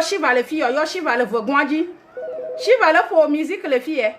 Shiva les filles, yo Shiva le vogwanji. Shiva le pour musique les filles.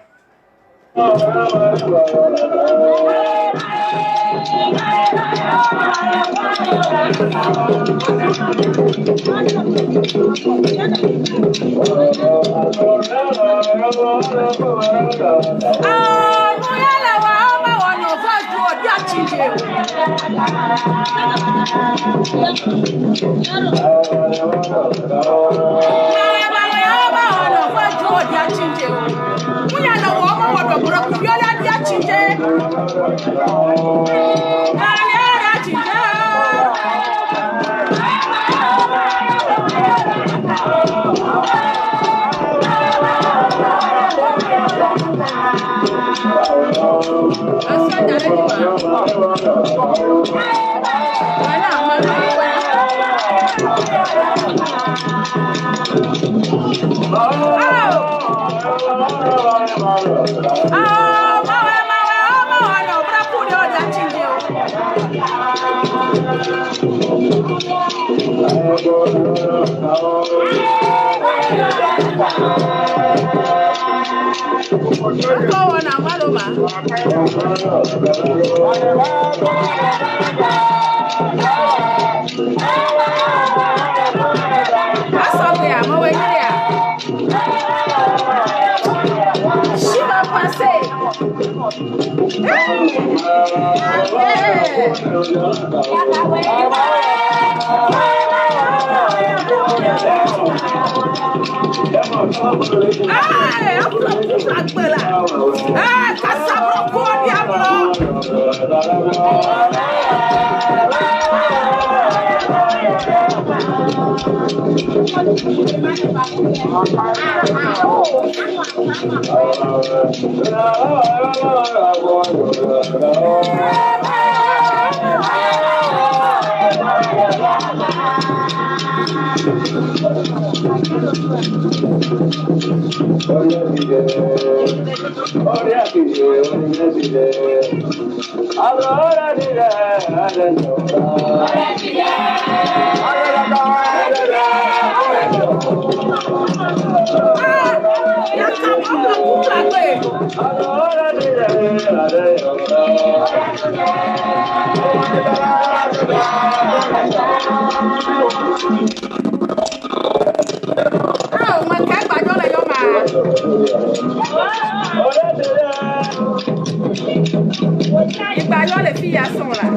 Les filles sont là.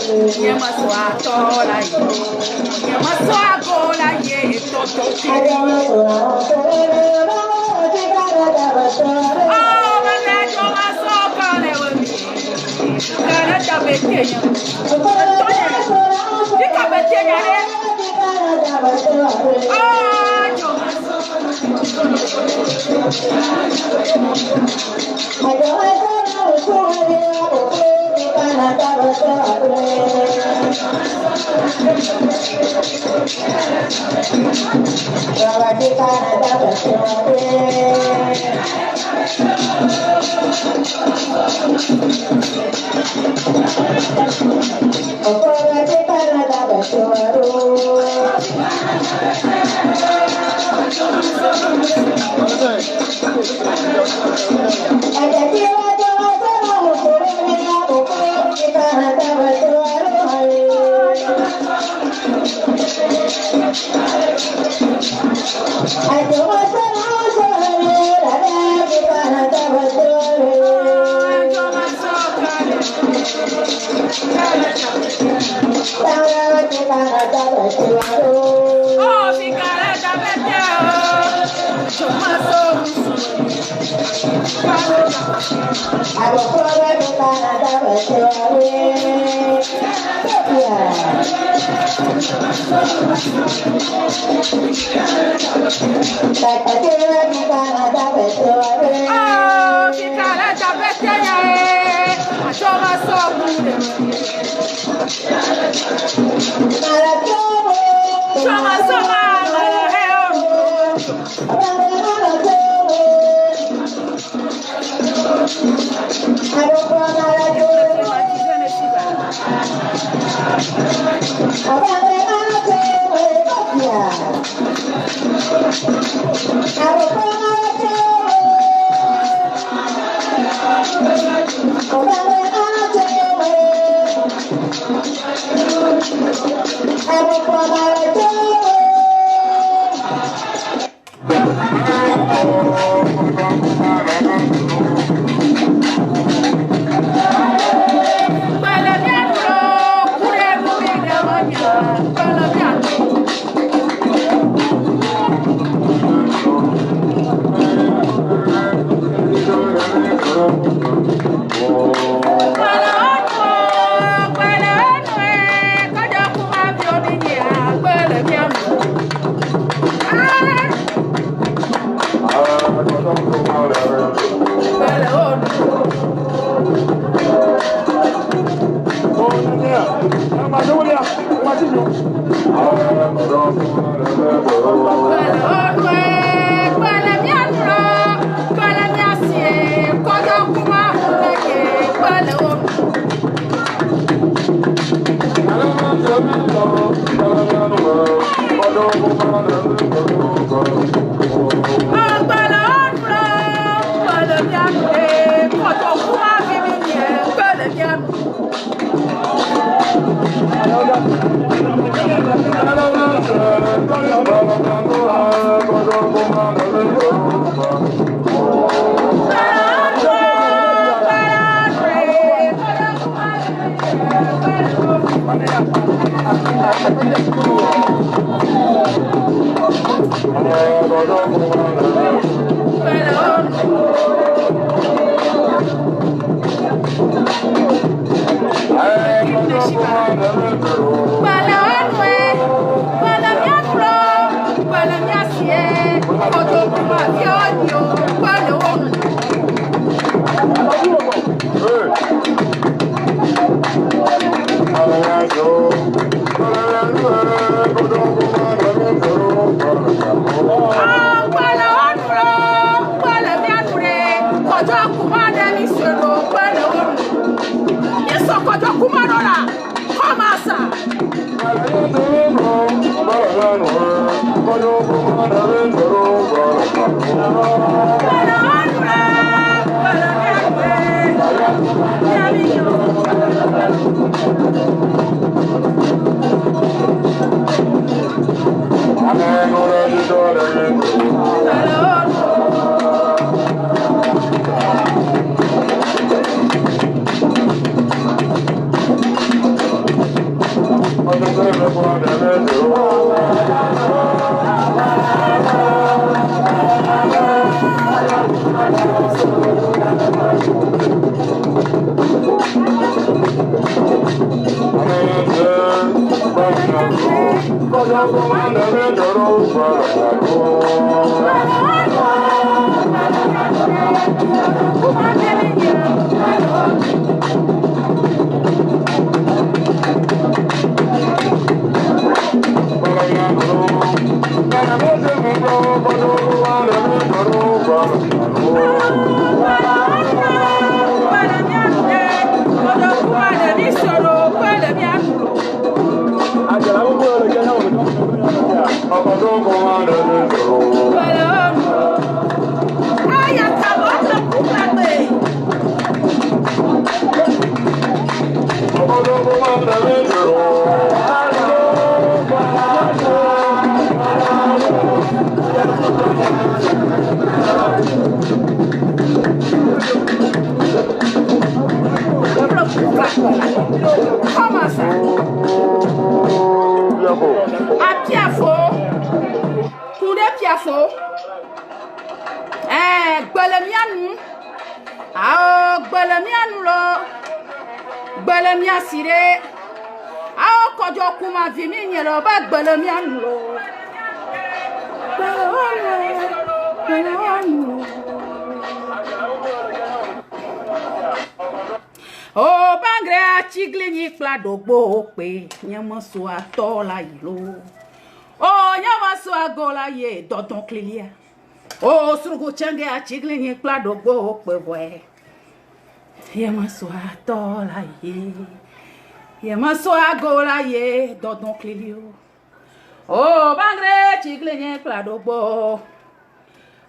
Nyama swatola ye. Nyama swagola ye. Toto tiri. Oh, mana nyama swakale wami. Kana tabetenya. Dika betenya re. Ah, nyama Comment ça? À Piafo. Coup de Piafo. Gbelemianu. Ah, Gbelemianu lo. Gbelemia sire. Ah, kojo kuma vimi nyelo ba Gbelemianu lo. Oh, bangre a chiglini kladogbo pe nyamaso atola yilo. Oh, nyamaso agola ye dodon klilia. Oh, surugu chenge a chiglini kladogbo pe we. Nyamaso atola ye. Nyamaso agola ye dodon klilio. Oh, bangre chiglini kladogbo.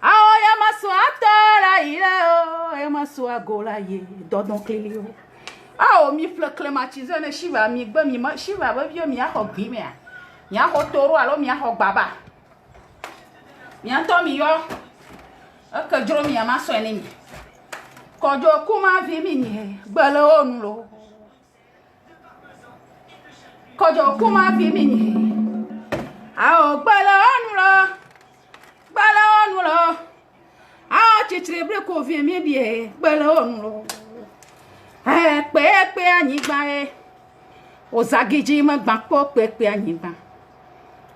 Ah, nyamaso atola ye. Oh, nyamaso agola ye dodon klilio. Ah, mi fle clématisé ne shiva mi gbe mi ma shiva ba bio mi a ho gbi me a. Mi a ho toro alo mi a ho baba. Mi anto mi yo. E ke jro mi ma so eni mi. Kojo kuma vi mi ni gbele onu lo. Kojo kuma vi mi ni. Ah, o gbele onu lo. Gbele onu lo. Ah, chitribre ko vi mi bi gbele onu lo. Pe anyigba ozagiji ma gba po pe anyigba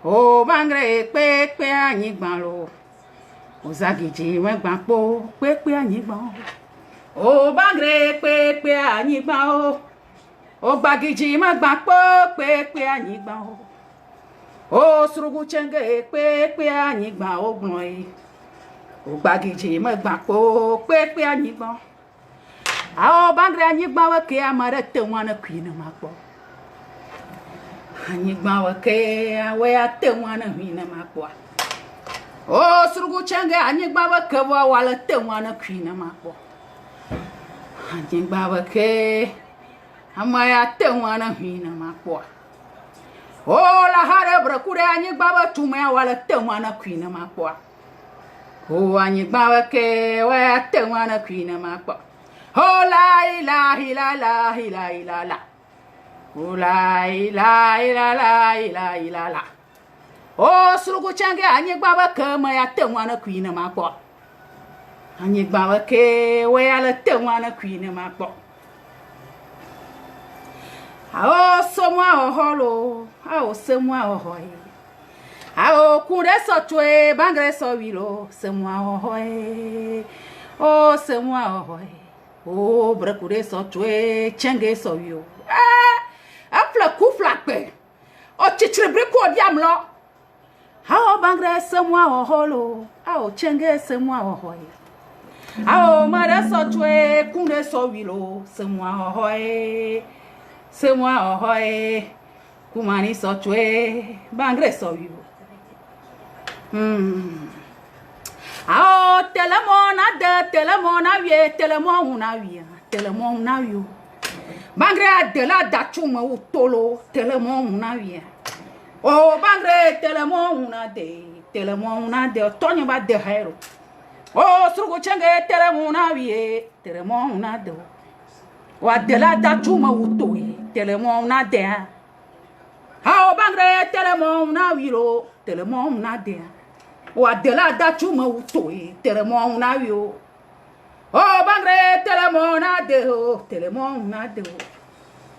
o bangre pe anyigba lo ozagiji ma gba po pe anyigba o bangre pe anyigba o gbagiji ma gba po pe anyigba o surugu chenge pe anyigba o gbon o gbagiji ma gba po pe anyigba. Ah, bangre anyigba wa ke amara te wana kwina makpo. Anyigba wa ke wa te wana kwina makpo. Oh, surugu chenge anyigba wa ke wa wala te wana kwina makpo. Anyigba wa ke amaya te wana kwina makpo. Oh, la hare brakure anyigba wa tume wala te wana kwina makpo. Oh, anyigba wa ke wa te wana kwina makpo. Oh la ilaha la. Oh la ilaha la. Oh surugu change anyigba ba ke ma ya te wana kwina ma kpo. Anyigba ba ke we ya la te wana kwina ma kpo. Ah, somwa oholo. Ah, semwa ohoi. Ah, kunde so twe bangre so wilo semwa ohoi. Oh, semwa ohoi. Oh, brakure so twe chenge so yo. Afla kufla pe. O chichrebre ko diamlo. Ha o bangre semwa o holo. Ha o chenge semwa o hoy. Ha o mare so twe kunde so wilo semwa o hoy. Semwa o hoy. Kumani so twe bangre so yo. Ah, telemona wie, telemona yo. Bangre de la dachuma u tolo, telemona wie. Oh, bangre telemona de, Tony ba de hero. Oh, surugu chenge telemona wie, telemona de. Wa de la dachuma u toye, telemona de. How bangre telemon na wiro, telemon na dea. Wa de la da chuma utoi, telemon na wio. Oh bangre telemon na deo, telemon na deo.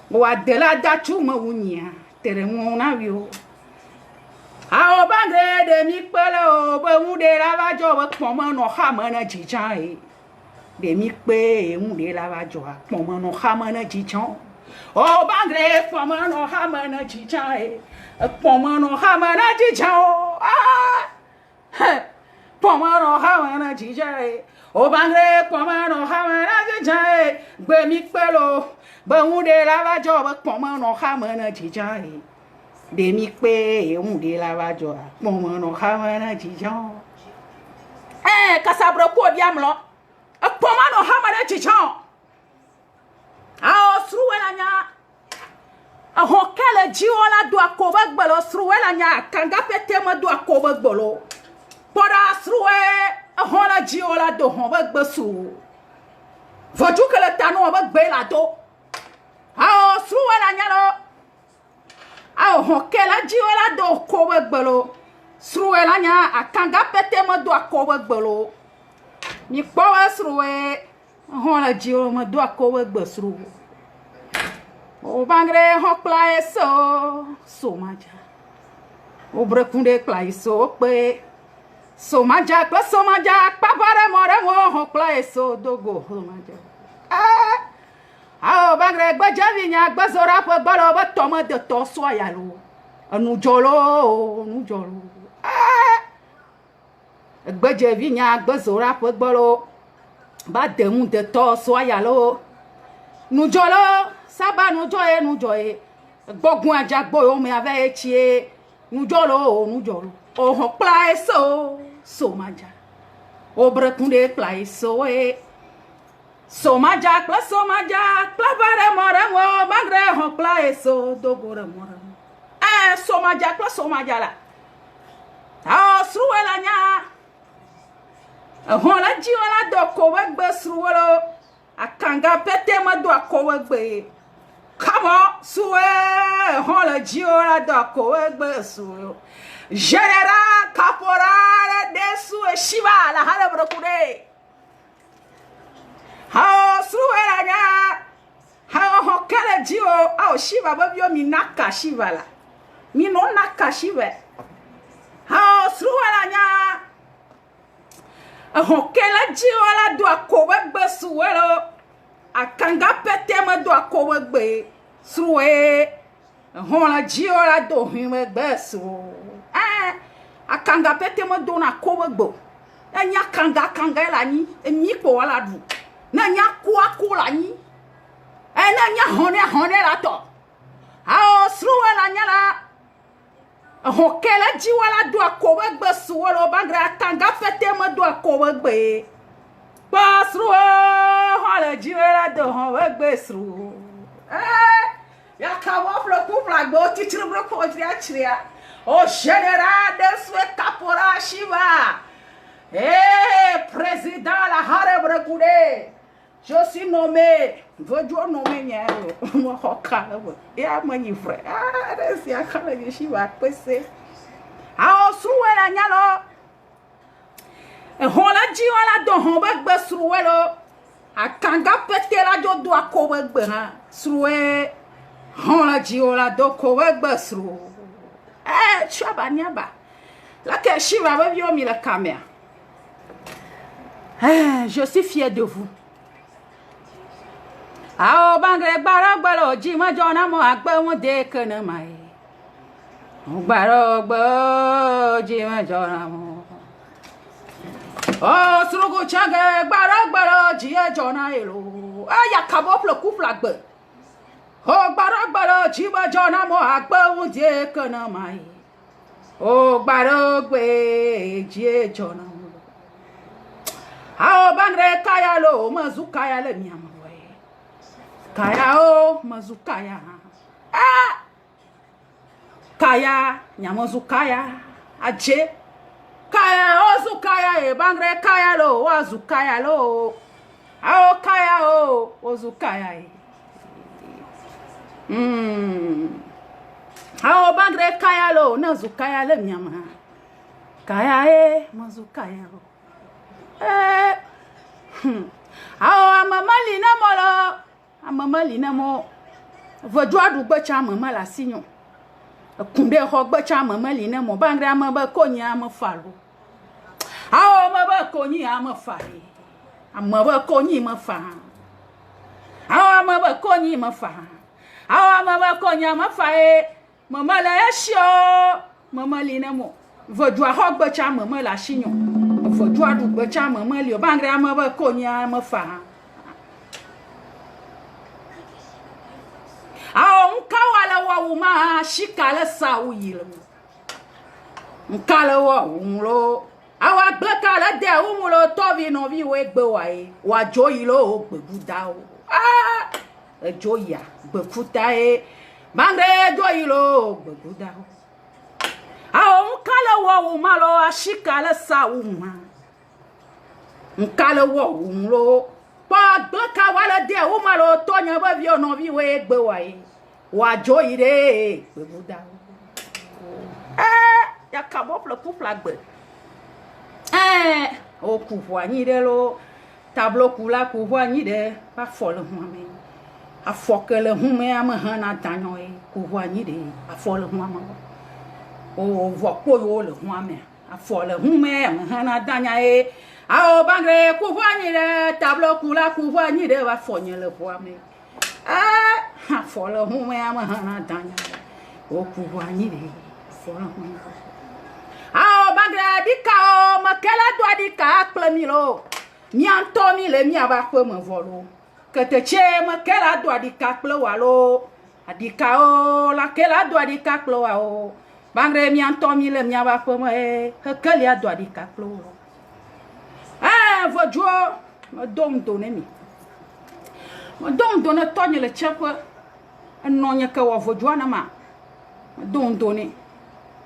Wa de la da chuma unya, telemon na wio. How bangre de mi pelo, ba mu de la va jo ba poma no hamana jijai. De mi pe mu de la va jo poma no hamana jijai. Oh bangre poma no hamana jijai. Poma no hamana jijai. Ah. Poma no hamana jijai. Oh bangre poma no hamana jijai. Be mi pelo, ba mu de la va jo ba poma no hamana jijai. De mi pe de la va jo poma no hamana jijai. Kasabro ko diam lo. Poma no hamana jijai. Ah, sruwela nya. Ahokele jiola do akoba gbolo sruwela nya kanga pete ma do akoba gbolo. Poda sruwe ahola jiola do hoba gbesu. Voju kele tanu ba gbela do. Ah, sruwela nya lo. Ahokele jiola do akoba gbolo. Sruwela nya akanga pete ma do akoba gbolo. Mi powa sruwe ahola jiola ma do akoba gbesru. O bangre ho play so maja. O brekunde play so pe. So maja papare more mo ho play so dogo so maja. Ah o bangre gbaja vinya gbazora pe gbolo ba tomo de to so ayalo. Nu jolo. Gbaja vinya gbazora pe gbolo ba demu de to so ayalo. Nu jolo Saba nu joye. Gbogun ajagbo yo me ave etie. Nu jolo. O ho play so maja. O brekunde play so e. So maja, bare more mo magre ho play so dogore more. So maja la. Ah, sruwela nya. Ho la jiwala do ko wegbe sruwelo. Akanga pete ma do ko wegbe. Come on, suwe, hola jiola doko egbe suwe. General caporal de suwe shiva la hala brokure. Ha suwe la nya. Ha hokele jio au shiva babio minaka shiva la. Mino naka shiva. Ha suwe la nya. Hokele jiola do ko egbe suwe lo. Akanga pete ma do akowe gbe sruwe hola jiola do hime gbe so akanga pete ma do na akowe gbo enya kanga la ni emi po wala du na nya ku la ni na nya hone la to sruwe la nya la hokela jiwala do akowe gbe suwe lo bangra akanga pete ma do akowe gbe Pasru hola jiwela do ho wegbesru ya kawo floku flagbo titru broko ojria o general de swe caporal shiva président la hare brekude je suis nommé vojo nommé nyaro mo hokala bo ya manyi frère resi akala shiva pese suwela nyalo hola jiwala do ho begbe sruwelo akanga pete la jo do akowe gbe ha sruwe hola jiwala do ko begbe sru chaba nyaba la ke shiva ba bio mi la caméra je suis fier de vous bangre gbaro ji ma jona mo agbe won de kana mai gbaro ji ma jona mo surugu change gbaro jiye jona elo ya kabo floku flagbe gbaro jiba jona mo agbe wunde kana mai gbaro gbe jiye jona mo bangre kaya lo mazukaya le miamwe kaya mazukaya kaya nyamozukaya aje kaya ozukaya bangre kaya lo wazukaya lo kaya ozukaya Ao bangre kaya lo na zu kaya le miama. Kaya mazu kaya lo. Ao mama lina mo lo. Mama lina mo. Vodwa du gbecha mama la sinyo. Kunde ho gbecha mama lina mo bangre amaba konya ma falo. Ao maba konyi ama fari. Amaba konyi ma fa. Ao amaba konyi ma fa. Ao amaba konya ma fa mama la yashio mama lina mo vodwa ho gbecha mama la shinyo vodwa du gbecha mama li bangre amaba konya ma fa. Ao nkawala wa uma shikala sawilo nkala wa umlo awa gbekala de umulo tovi no vi we gbe wa e wa joyilo gbebuda o joya gbefuta e bangre joyilo gbebuda o awo nkala wa umalo ashikala sawuma nkala wa umlo pa gbeka wala de umalo tonya ba vi no vi we gbe wa e wa joyire gbebuda o ya kabo couple agbe o kuvoa ni de lo tableau kula kuvoa ni de pa fole huame a fokele hume am hana danyo e kuvoa ni de a fole huama o voko yo le huame a fole hume am hana danya e a o bangre kuvoa ni de tableau kula kuvoa ni de va fonye le huame a fole hume am hana danya o kuvoa ni de fole huame. Ao bagra dika o makela do dika akplemilo mi antomi le mi aba pe mo volo kete che makela do dika akplewalo adika o la kela do dika akplewa o bangre mi antomi le mi aba pe mo hekeli do dika akplewo vojo mo dom donemi mo dom dona tonye le chepe anonya ka wo vojo na ma dom doni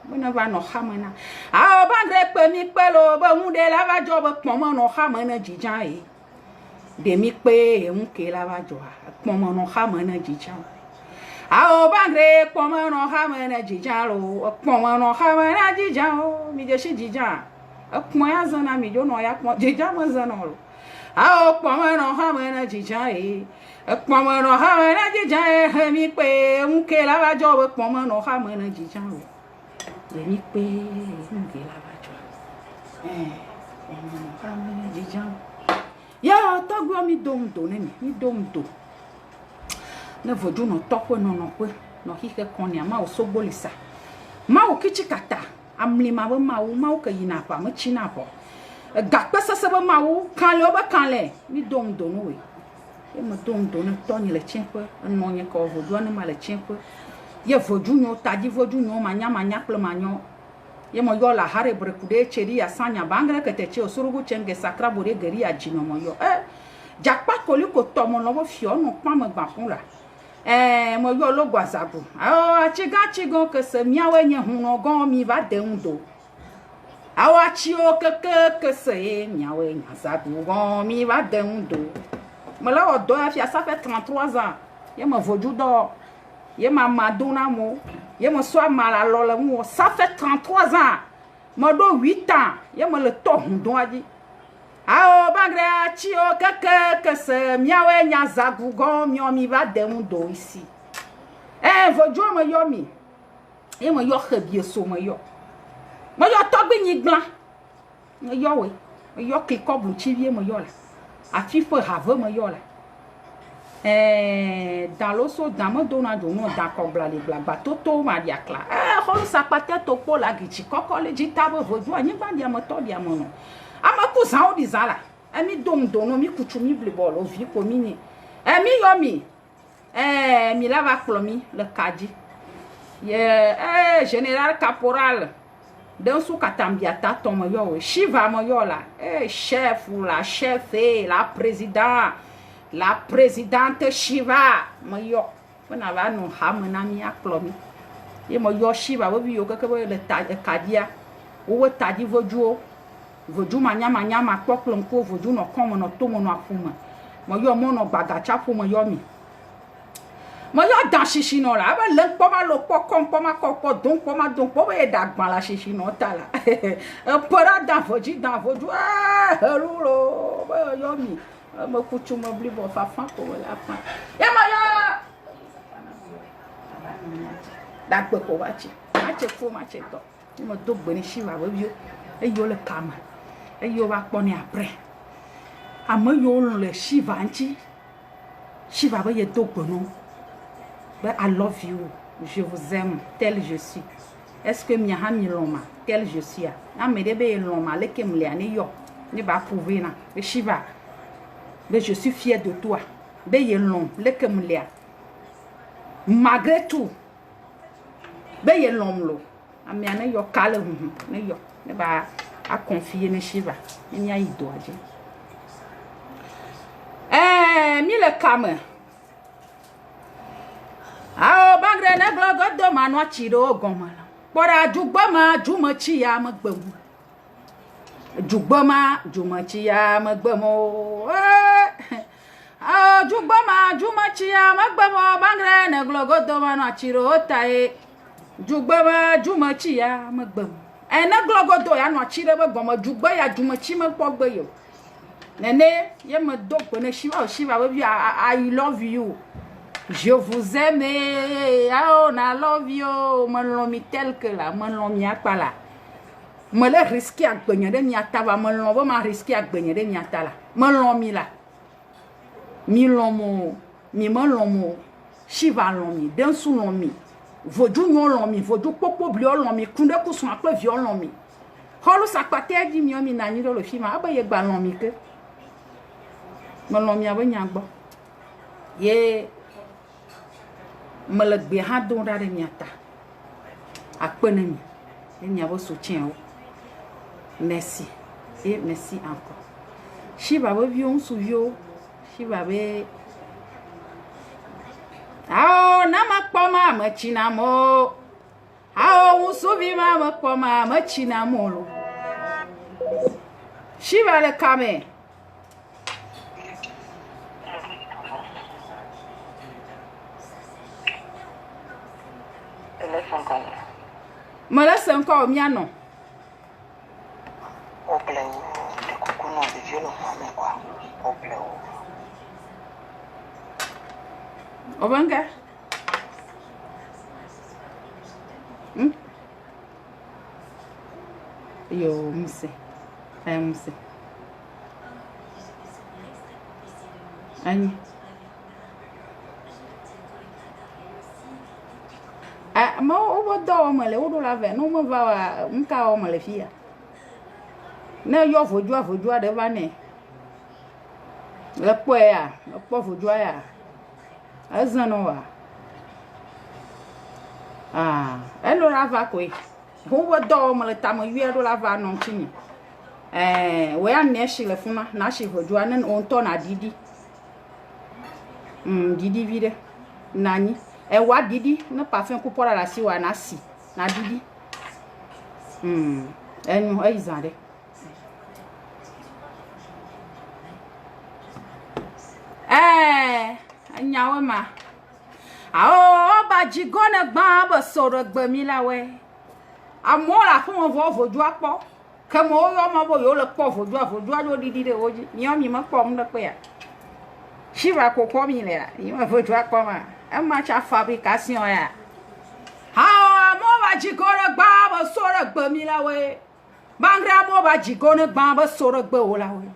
bona va no hamana a bangre pe mi pelo ba hunde la va jo ba pomo no hamana jijan e de mi pe un ke la va jo pomo no hamana jijan a bangre pomo no hamana jijan lo pomo no hamana jijan o mi je shi jijan pomo ya zana mi jo no ya pomo jijan mo zana lo a pomo no hamana jijan e pomo no hamana jijan e mi pe un ke la va jo ba pomo no hamana jijan lo ni pe nge la bajo ya togbo mi dom do ne mi dom do na vodu no topo no no pe no hike konia ma osogbo lisa ma o kichikata amli ma o ka yina pa ma china po ga pesa se ba ma o kan le o ba kan le mi dom do no we e ma dom do no to ni le chenpe no nye ko vodu na ma le chenpe ye vodu nyo tadi vodu nyo manya ple manyo ye mo yo la hare brekude cheri ya sanya bangre kete che osurugu chenge sakra bore geri ya jino mo yo jakpa koli ko tomo no fio no pa me gba fun la mo yo lo gwazabu chigo ke se miawe nye hu no gon mi va de undo awa chi o ke se miawe nya zabu gon mi va de undo mo la o do afia ça fait 33 ans ye mo vodu do ye ma madonna mo ye mo so mala lole mo ça fait 33 ans mo do 8 ans ye mo le to hundon adi a o bangre chi o que se miawe nya zagugon mi o mi va de mundo ici vojo mo yo mi e mo yo khebie so mo yo to gbe ni glan mo yo we mo yo ki ko bu chi vie mo yo la afi fo have mo yo la dans l'osso dama dona jono da kobla le blagba toto ma diakla hol sapate to po la gichi kokole jitabo vodu anyi ba dia moto dia mono ama ku san odi zala mi dom dono mi kuchu mi blebolo vi ko mini mi yomi mi lava plomi le kaji ye général caporal dans sou katambiata to mo yo shiva mo yo la chef ou la chef la président la présidente Shiva mo yo na va no hamna mi aklomi ye mo yo Shiva wo bi yo ke le kadia wo tadi vojuo voju manya ma poklon ko voju no komo no to mo no afuma mo yo mo no gbagacha fu mo yo mi Moi, il y a dans chichino là. Ben, l'un pas mal, pas mal, donc, pas mal, d'agban la chichino, t'as là. Un peu là, dans vos ah, roulo, yomi. Me couche, m'oublie, bon, fafan, pour la fin. Y'a ma D'accord, pour watcher. Match fou, match toi. Il me doit bonne chiva, oui, et yo le cam. Et yo va pone après. A me yo le chiva, anti. Chiva, va y dope, non. But I love you. Je vous aime tel je suis. Est-ce que mia mi loma tel je suis? A me debe loma le kem le ani yo. Ni ba prouver na. E Shiva. Mais je suis fier de toi. Be ye lom le kem le. Malgré tout. Be ye lom lo. A me ani yo kale ne yo. Ne ba a confier ne Shiva. Ni a ido aje. Mi le kame. Ah, bangre ne glogo do manwa chiro gomala. Bora jugbama jumachi ya magbemu. Jugbama jumachi ya magbemu. Ah, jugbama jumachi ya magbemu. Bangre ne glogo do manwa chiro tae. Jugbama jumachi ya magbemu. Ne glogo do ya no chiro magbemu. Jugba ya jumachi magbo yo. Nene, ye me dope ne Shiva baby, I love you. Je vous aime, oh, I love you. Me l'homme tel que là, me l'homme y a pas là. Me le risqué à gagner de niata va, me l'homme va risqué à gagner de niata là. Me l'homme là. Mi l'homme, mi me l'homme, Shiva l'homme, d'un sous l'homme. Vodu non l'homme, vodu popo blio l'homme, kunde kusun akle viol l'homme. Holo sakpate di mi omi nani do le film, abaye gba l'homme que. Me l'homme y a nyagbo. Ye me le gbe ha don da de miata akpene mi e nya bo soutien o merci et merci encore Shiva be vion su vio Shiva be ah na ma kpo ma china mo ah o su vi ma kpo ma china mo lo Shiva le kame me laisse encore miano. Au plaît, les coucou non de vieux mais quoi. Au plaît. Obanga. Yo, muse. Muse. Ani. Ma o do me le o do la ve no me va nka o me le fia na yo foju de va ne le po ya le po foju ya azano wa e lo la va ko o do me le ta me wi do la va no chini we ya ne shi le funa na shi foju na on to na didi didi vide nani e wa didi na parfum ku pora la si wa na si na didi enyu e izande anyawe ma ba jigona gba ba soro gba mi la we amora fun vo foju apo ke mo yo mo bo yo le po foju ajo didi de oji mi o mi mo po mu de pe ya Shiva ko mi le la yi mo foju apo ma marcha fabrication ya mo ba jigona gba ba soro gba mi la we bangra mo ba jigona gba ba soro gba o la we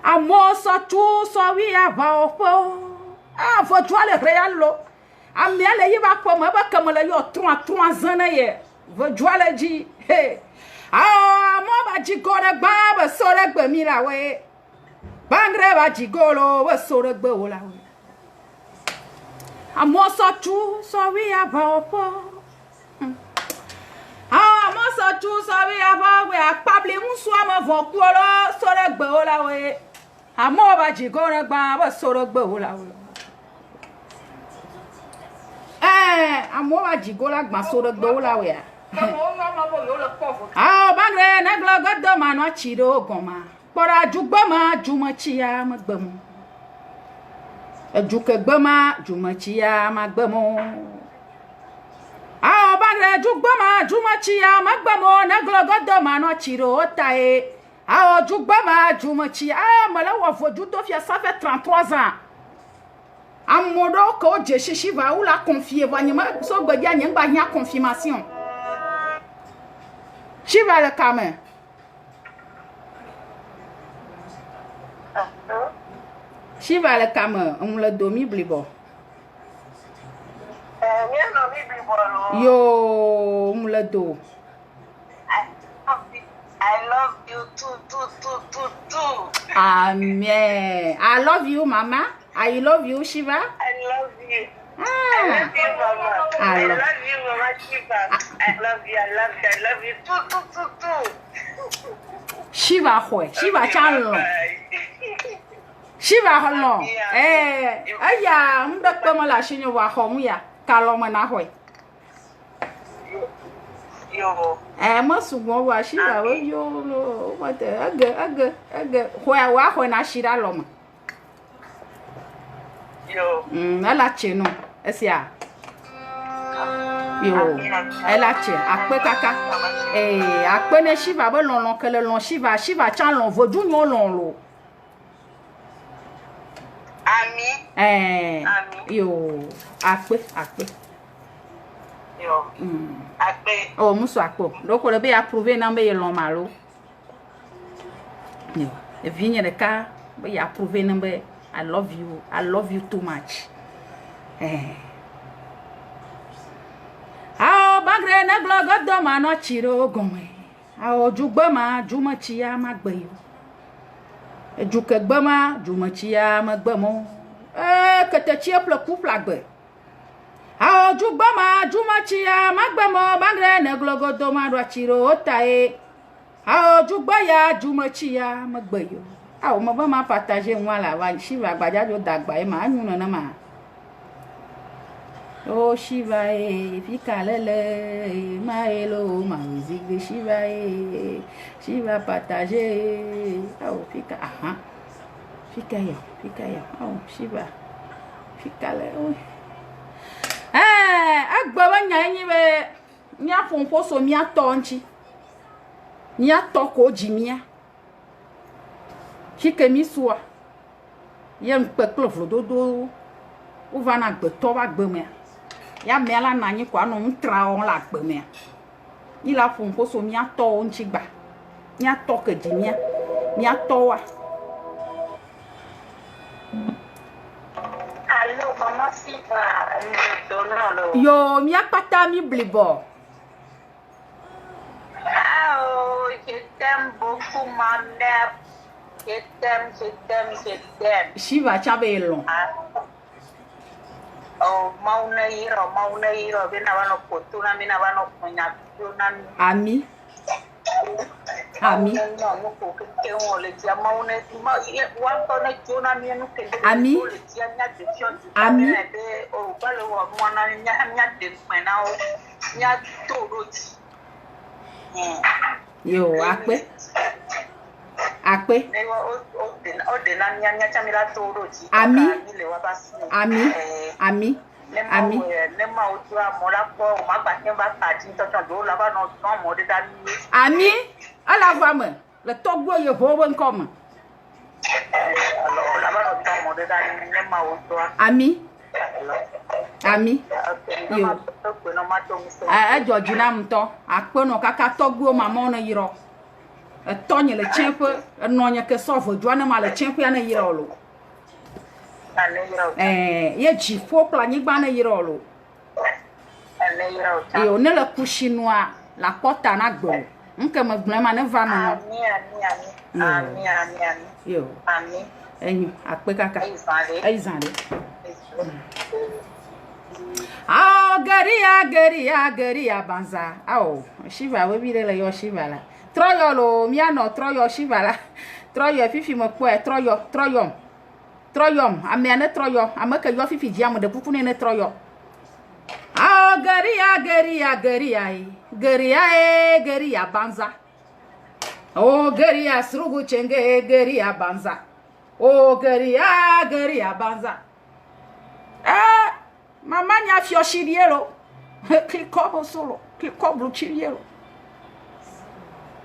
amo so tu so wi ava opo fo tu ale real lo ami ale yi ba po mo ba kamala yo 3 ans na ye vo juale ji mo ba jigona gba ba soro gba mi la we bangra ba jigolo ba soro gba o la we amo so tu so wi ava opo amo so tu so wi ava we akpable unso am vo ku lo soro gba o la we amo ba jigona gba ba soro gba o la we amo ba jigola gba soro gba o la we bangre na glogo do manu chiro goma pora jugba ma juma chia magbamu Eduke gbema jumachia magbemo. Ah bagre jugbema jumachia magbemo na glogodo mano chiro otae. Ah jugbema jumachia mala wa foju to fia ça fait 33 ans. Amodo ko je shiva ou la confier vanyema so gbedia nyangba nya confirmation. Shiva le kame. Shiva le kame on le domi blibo. Yo on le do. I love you too. Amen. I love you, Mama. I love you, Shiva. I love you. Ah. I love you, Mama. I I love- love you, Mama Shiva. I love you too. Shiva hoy. Shiva chalon. Shiva holon. Aya, mbe kpemo la shinyo wa homu ya. Kaloma na hoy. Yo. Mo sugbon wa Shiva we yo lo. What aga. Hoy na shira loma. Yo. Ela cheno. Esia. Yo. Ela che. Akpe kaka. Akpe ne Shiva be lon kele lon Shiva chalon vodu nyo lon lo. Ami. Yo. Akpe. Yo. Akpe. Oh, musu akpo. Loko le be approuver na be lon malo. Yo. E vinye de ka be approuver na be I love you too much. Ah, bagre na glogodo ma no chiro gome. Ah, jugba ma jumachia magbeyo. Ejuke gbama jumachia magbemo. Kete chia pleku plagbe. Ah, jugba ma jumachia magbemo bagre na glogodo ma do chiro otae. Ah, jugba ya jumachia magbeyo. Ah, mo ba ma partager moi la wa Shiva gbaja jo dagba e ma nyun na ma. Oh Shiva fika lele ma elo ma musique de Shiva partager. Oh fika fika ya. Oh Shiva fika le. Agba wa nya yin be nya fonfo so mi ato nchi. Ni ato ko jimia. Chike mi soa. Ye nkpe kloflo dodo. Ou va na gbe to ba gbe me. Ya me ala na nyi kwa no ntra on la gbe me. Ni la fun ko so mi ato on chi gba. Ni ato ke di mi. Ni ato wa. Allô, Mama Shiva. Yo, mi apata mi blibo. Oh, je t'aime beaucoup, ma mère. Je t'aime. Shiva chabe long. Oh, mauna hiro, bina wano kotuna, bina wano kunya, Ami. Ami. Ami. Ami. Yo, akpe. Akpe. Ami. Ami. Ami. Ami. Ami. Ala voix me. Le togbo ye vowe comme. Ami. Ami. Yo. Georgina mto. Akpe no kaka togbo mama no yiro. Tonye le chempe no nya ke sofo joana ma le chempe ya na yiro lo. Ye jifo pla nyigba na yiro lo. Yo ne le kushinoa la porta na gbo. Nke me gblema ne va no. Ami. Yo. Ami. Enyu akpe kaka. Aizande. Ah, geria banza. Oh, Shiva we bi le yo Shiva la. Troyo lo mi ano troyo Shiva la. Troyo fifi mo po troyom. Ame ane troyo. Ame ke yo fifi diamo de pupu ne troyo. Ah, geria banza. Oh, geria srugu chenge geria banza. Oh, geria banza. Maman nya fio chiriero. Clico solo. Clico blu chiriero.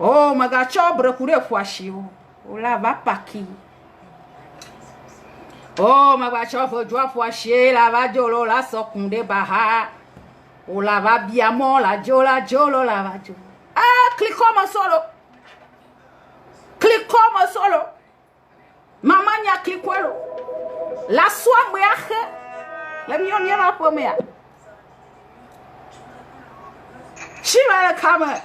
Oh, magachobre kure fuashio. Ola va paki. Oh, magachobre joa fuashie la va jolo la sokunde baha. Ola va biamo la jolo la va jolo. Ah, clico ma solo. Clico ma solo. Maman nya cliquelo. La soie mouache. La mion n'y va pas mea. Shiva la kama.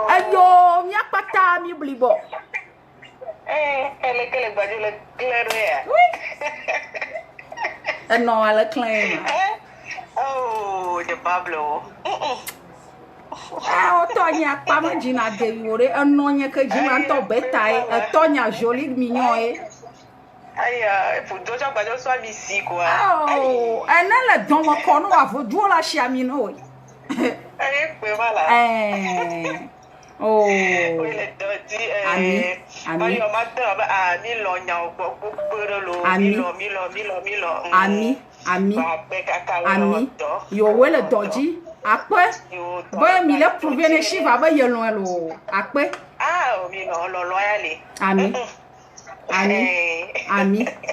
Ayo, mi apata mi blibo. Elle est que le badou le clair. Oui. Non, elle est claire. Oh, de Pablo. Ah, Tonya, pas me dina de yore. Un nonya que jima to betaille. Tonya joli mignon. Aïe, pour deux gens, badou soit ici quoi. Oh, elle est dans mon corps, à vous jouer la chiamino. Oh. Oui, le dodi. Ami. Yo we le dodi. Akwe. Boy mi le prouver ne chiva ba yelon elo. Akwe. Ah, mi no lo loyale. Ami.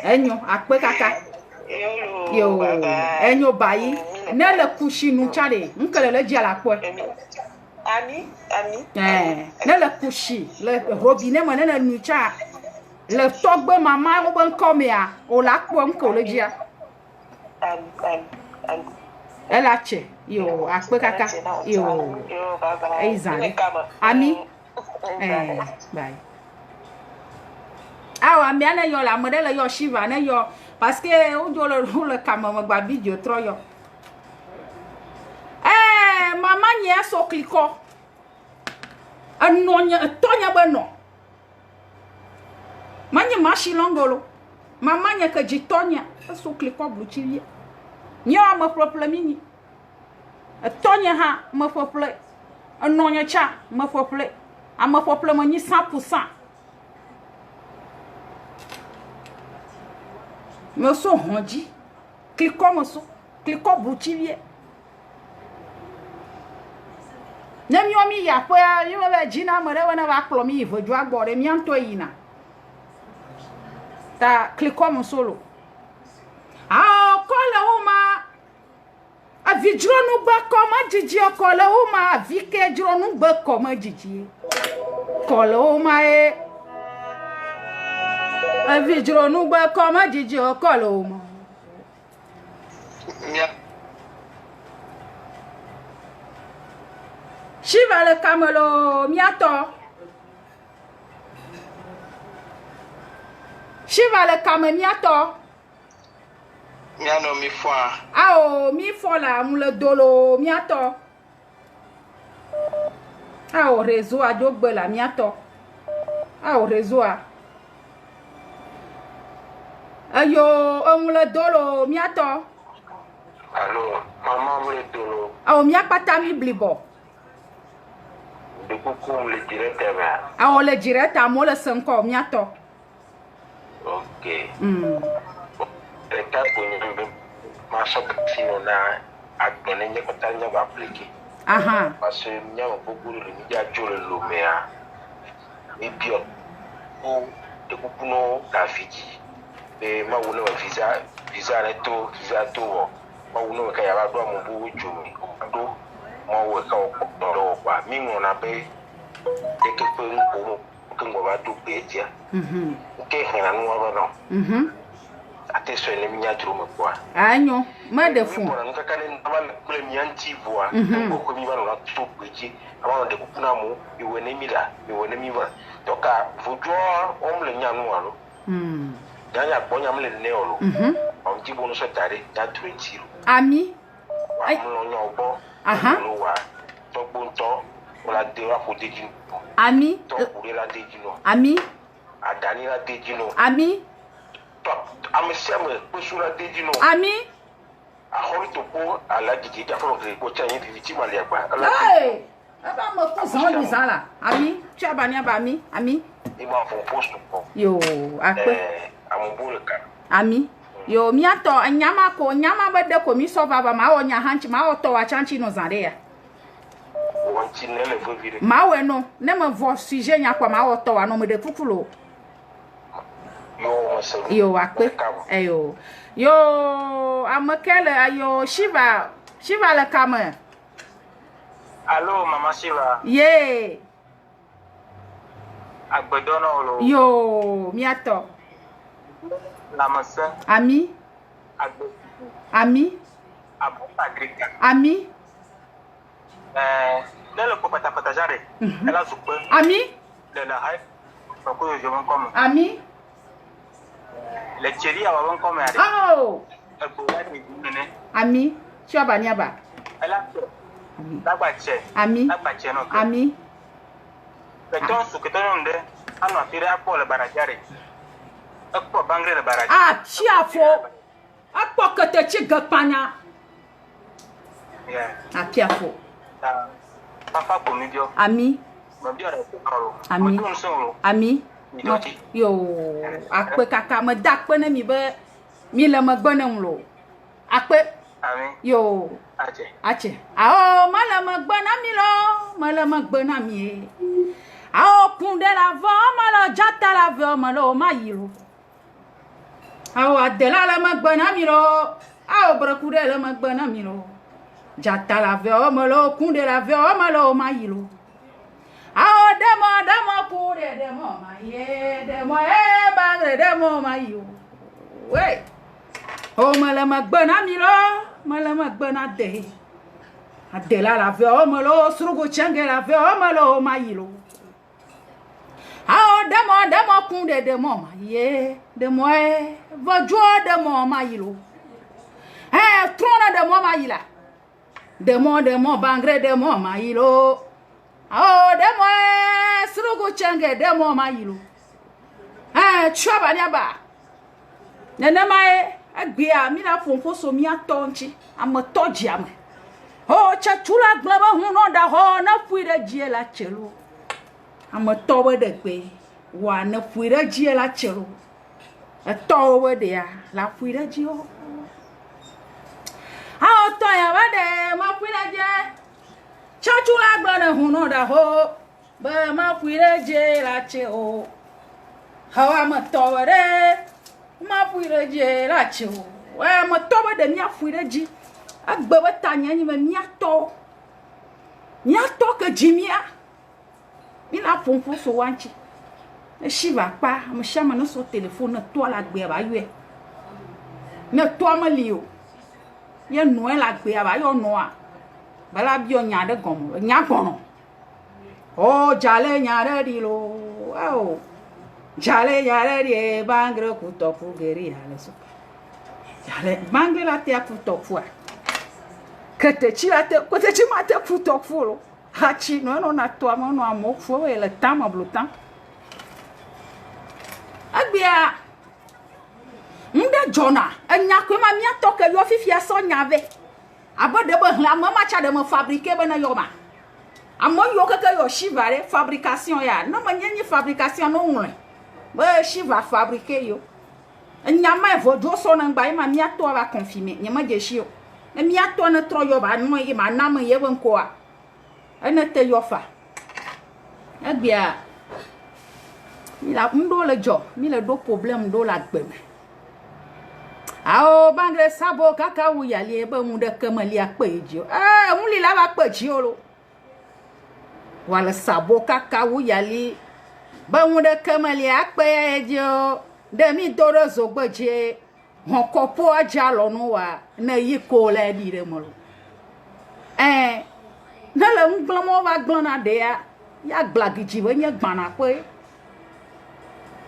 Enyo akwe kaka. Yo. Enyo bayi. Ne le kushi nu chale. Nkele le dia la kwe. Ami. Ne le kushi, le robinet mo ne le nu cha. Le togbe mama o ben come ya. O la kwe nko le dia. Elle a che. Yo, akwe kaka. Yo. Eizane. Ami. Bye. Ah, ami ane yo la modèle yo shiva ne yo parce que on do le kama mo gba video tro yo. Maman nya so kliko. Anonya tonya beno. Manya mashi longolo. Maman nya ka jitonya so kliko blu chiwie. Nya ma problem ni. Tonya ha ma fople. Anonya cha ma fople. Ama fople mo ni 100%. Me so honji. Kliko mo so. Kliko blu chiwie. Nemi omi ya po ya yo be jina mo re wona ba klo mi ivo ju agbore mi anto yina ta kliko mo solo ko le o ma avidro nu gba ko ma jiji ko le o ma avike jro nu gba ko ma jiji ko le o ma avidro nu gba ko ma jiji ko le o ma Shiva le camelo miato. Shiva le camelo miato. Miano mi foi. Ah mi foi la mu le dolo miato. Ah réseau a jogbe la miato. Ah réseau a. Ayo mu le dolo miato. Allô, maman mu le dolo. Ah mi apata mi blibo. De coucou le direct là. Ah le direct à moi le 5 ans miato. OK. Le cas qu'on ma soeur sino na adonné ne ko tanya ba appliquer. Parce que il y a beaucoup de médias sur le lomea. Et bien ou de coucou no la fiji. Et ma wona visa reto ma wona ka ya ba do mo bu jumi. Do mo we ka o do kwa mi ngona be de ke pen ko ko ngo ba do pe dia ke hena no wa no ate so ne minya duro mo kwa anyo ma de fun ko na ka ne na ba mi anti voa ko mi ba no to pe ji aba de ku na mo iwe ne mi da iwe ne mi ba to ka vojo o mo le nya no wa no ya ko nya mo le ne o lo o ti bo no so tare da 20 ami ai mo nya obo lo wa to bonto la de wa ko deji ami to kure la deji no ami adani la deji no ami to amesiame ko sura deji no ami ahori to ko ala didi da fo ko cha yin viti mali agba ala hey aba mo ko zon di sala ami tu abani abami ami e ma fo post ko yo akpe amubule ka ami Yo miato anyama ko nyama bede ko mi so baba ma onya hanchi ma oto wa chanchi no zare ya. Wanchi nele vo vire. Ma we no ne me vo sujet nya kwa ma oto wa no me de kukulo. Yo akpe. Eyo. Yo amakele ayo Shiva le kame. Allô maman Shiva. Yeah. Agbedono lo. Yo miato. La masse. Ami. Ami. Ami. Le pata jare. Elle a soupe. Ami. Le la haï. Donc je m'en comme. Ami. Le chéri a vraiment comme. Oh. Ami. Tu as banyaba. Elle a la bache. Ami. La bache non. Ami. Le temps ce que tu as dit, on a tiré à pour le barajare. Akpo bangre le barajare. Ah, chiafo. Akpo que te chigapanya. Yeah. Ah, chiafo. Papa pour nous dire. Ami. Ami. Ami. No. Yo. Akpe kaka me dakpe ne mi be mi le me gbene mlo. Akpe. Ami. Yo. Ache. Ache. Ah oh, mala me gbena mi lo. Mala me gbena mi. Ah oh, kunde la vo, mala jata la vo, malo ma yiro. Ah oh, adela la me gbena mi lo. Ah oh, brakude la me gbena mi lo. Jata la vo, malo kunde la vo, malo ma yiro. Ah oh, demo kunde demo ma ye, demo bagre demo ma yo. Wey. Oh, mala me gbena mi lo. Mala me gbena de. Adela la vo, malo srugo chenge la vo, malo ma yiro. Ah demo kunde demo ma ye demo vojo demo ma yilo trona demo ma yila demo bangre demo ma yilo ah demo srugo chenge demo ma yilo chaba nyaba nene mai agbia mi na fonfo so mi atonchi amatoji am oh cha chula glaba huno da ho na fuire jie la chelo I'm towe de pe wa na fuira jie la chelo a towe de ya la fuira jio a to ya ba de ma fuira je chachu la gba na huno da ho ba ma fuira je la chelo ha ma towe de ma fuira je la chelo wa ma towe de mi fuira ji agba ba tanya ni mi ato ke jimia Mina fonfo so wanchi. E shiva pa, me chama no so telefone to la gbe ba yue. Me to amalio. Ye no la gbe ba yo no a. Bala bi o nya de gom, nya gono. Oh, jale nya re di lo. Oh. Jale nya re di bangre ku to fu geri ale so. Jale bangre la te ku to fu. Kete chi la te, ko te chi ma te ku to fu lo. Hachi no na to ama no amo fo e le tama blutan agbia nde jona enya ko ma mi atoke yo fifia so nyave abode bo hla mama cha de mo fabriquer be na yo ma amo yo keke yo shivare fabrication ya no ma nyenyi fabrication no nwe be shiva fabriquer yo enya ma vodo so na ngba ma mi ato ba confirmer nyama je shi yo mi ato na tro yo ba no e ma na ma ye won ko a ene te yofa agbia mi la ndo le jo mi le do problème do la gbeme ao bangre sabo kaka wu ya le be mu de kemali apeji mu li la ba peji o wala sabo kaka wu ya le be mu de kemali apeji o de mi do rozo gbeje won ko po aja lo nu wa na yi ko le di re mo na le ngblamo va glona de ya glagiji we nye gbana pe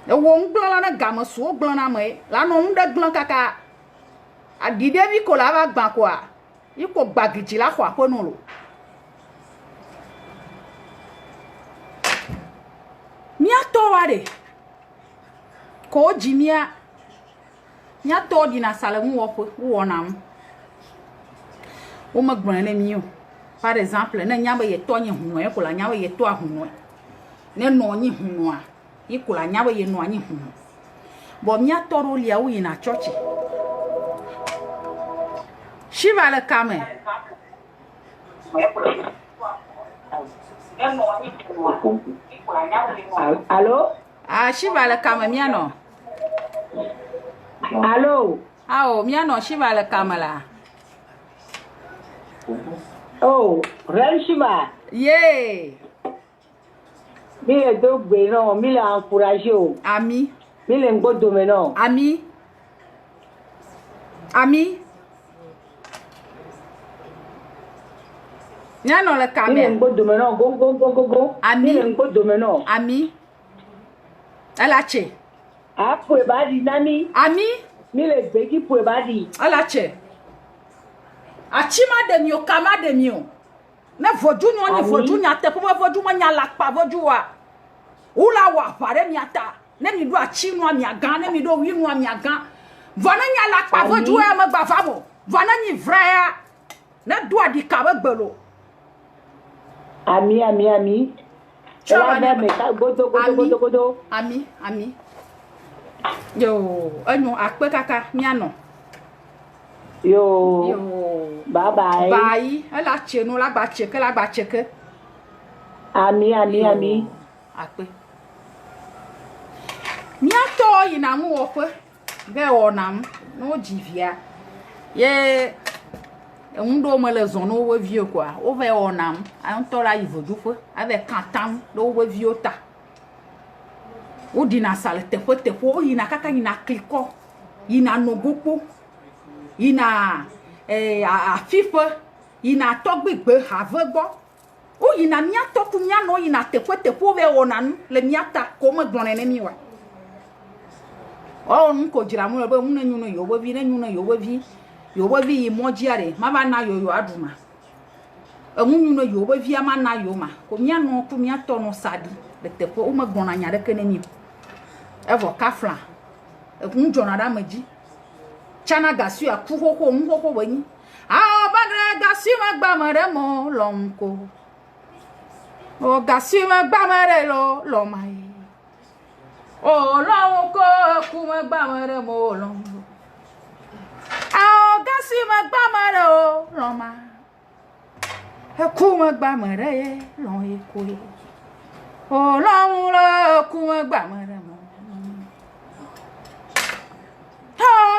e wo ngblona na gama so glona me la no nde glon kaka adide bi ko la va gban kwa iko gbagiji la kwa ko no lo mi ato wa de ko jimia mi ato di na sale mu wo na mu o ma gbon le mi o par exemple na nyaba ye to nyi hunu e kula nyaba ye to ahunu ne no nyi hunu a ikula nyaba ye no nyi hunu bo mi atoro lia wi na church Shiva le kame. Allô? Ah, Shiva le kame miano. Allô? Ah, oh, miano Shiva le kame là. Oh, Reine Shiva. Yeah. Mille deux non, mille encouragé. Ami. Mille ngo doménon. Ami. Ami. Miano le kame. Mille ngo doménon, go. Ami. Mille ngo doménon. Ami. Elache. Ah, pour badi nani. Ami. Mille begi pour badi. Elache. Achima de mio kama de mio. Na vodu no ni vodu nya te po vodu ma nya lakpa vodu wa. Ula wa pare mi ata. Ne mi do achi no mi agan, ne mi do wi no mi agan. Vona nya lakpa vodu e ma gba famo. Vona ni vrea. Na do adi ka ba gbelo. Ami. Ela vai me ka godo. Ami. Yo, anyo akpe kaka miano. Yo. Bye. Bye. Ela chenu la gba cheke. Ami. Akpe. Miato ina mu okwe. Be onam no jivia. Ye ndo me le zon no we vie quoi. O ve onam, an to la ivodu fo, avec kantam do we viota. O dina sale tepo ina kaka ina kliko. Ina nogopo. Ina afife. Ina togbegbe havegbo. O ina miato ku miano ina tepo ve onanu le miata ko me gbon ne mi wa. O nko jira mu be mu na nyuno yo we vi na nyuno yo we vi. Yo we vi mojiare mama na yo aduma. Emu nyuno yo we vi ama na yo ma. Ko miano ku miato no sadi le tepo o me gbon na nya de ke ne mi. Evo kafla. Ekun jona da maji. Chana gasu ya kuhoko ngoko wenyi. Ah bagre gasu magba mare mo lonko. O gasu magba mare lo mai. O lonko ku magba mare mo lonko. Ah gasu magba mare o lo mai. E ku magba mare lo eko. O lonko ku magba mare mo.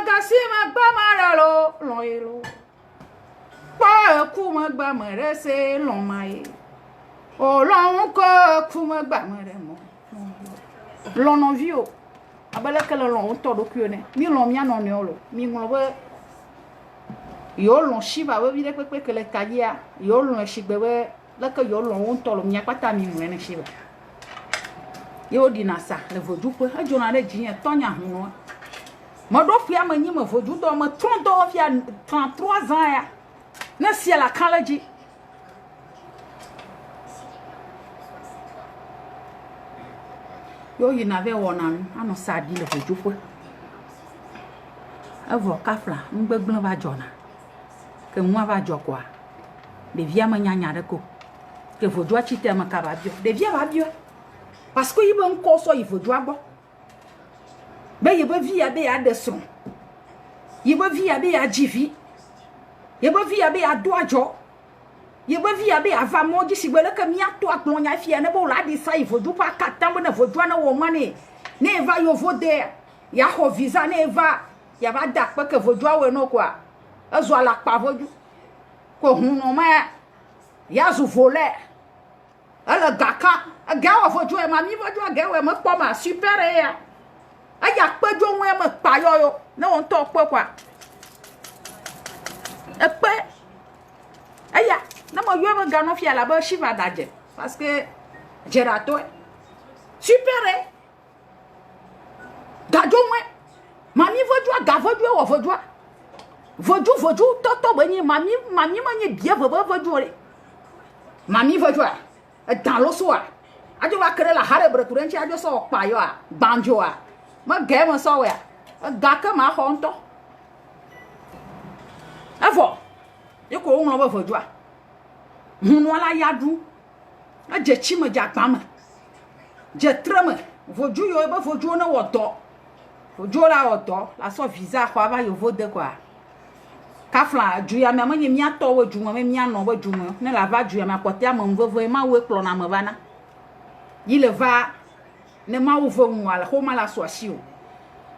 Gasima gbamara lo elo pa ku ma gbamara se lo mai Ọlọ́run ko ku ma gbamara mo lo no vio abala kala lo to do kuone mi lo mi ano ne olo mi mo we yo lo shiba we bi de pepe kele kaya yo lo shigbe we la ka yo lo on to lo mi apata mi mo ne shiba yo dinasa le vodu ko ajona re jiyan tonya hu Mo do fia manyi me vodu do me ton do fia 33 ans ya. Na si la kalaji. Yo yina ve wonan ano sadi le vodu fo. Evo kafla mgbegblon ba jona. Ke mwa ba jokwa. De via manyanya de ko. Ke vodu achite ma ka ba bio. De via ba bio. Parce que yibe nko so yi vodu agbo. Be yebe vi ya be ya deson. Yebe vi ya be ya jivi. Yebe vi ya be ya doajo. Yebe vi ya be ya va moji si bele ke mi ato aklon nya fi ne bo la di sa ivodu pa katambo na vodu na wo mane. Ne va yo vode. Ya ho visa ne va. Ya ba dak pe ke vodu awe no kwa. Ezo ala pa vodu. Ko hun no ma ya zu vole. Ala gaka. Agawa vodu e ma mi vodu agawa me po ma super ya. Aya pejo won e me pa yo na won to pe kwa e pe aya na mo yo me gano fi ala ba shiva daje parce que gerato super gajo won mami vodu ga vodu wo vodu to bani mami manye bie vodu re mami vodu dan lo so ajo wa kere la hare breturenchi ajo so pa yo banjo ma game so we ga ma honto afo yiko won ba foju a hunu ala yadu a je chima ja pama je trama foju yo ba foju na wodo foju la wodo la so visa kwa ba yo vode kwa kafla du ya me amenye mia to we du me mia no we du me ne la va du ya ma kote am mvevo ma we klo na me bana yi le va ne ma wo vo mu ala ho ma la so asi o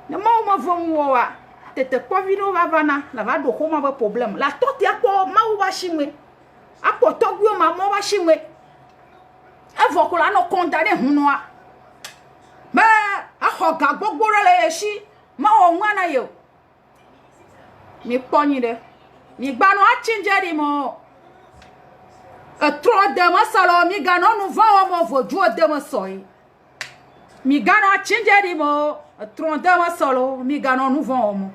ne ma wo ma vo mu wa tete ko vi no va bana la va do ho ma ba problem la to ti akpo ma wo ba shimwe akpo to gwi o ma mo ba shimwe e vo ko la no condamné hunu a ba a ho ga gbogbo re le shi ma o nwa na yo mi pogni de mi gbanu a chinje di mo e tro de mo salo mi gano nu va o mo vo ju de mo soi mi gano a chinje di mo e tro de mo salo mi gano nu va o mo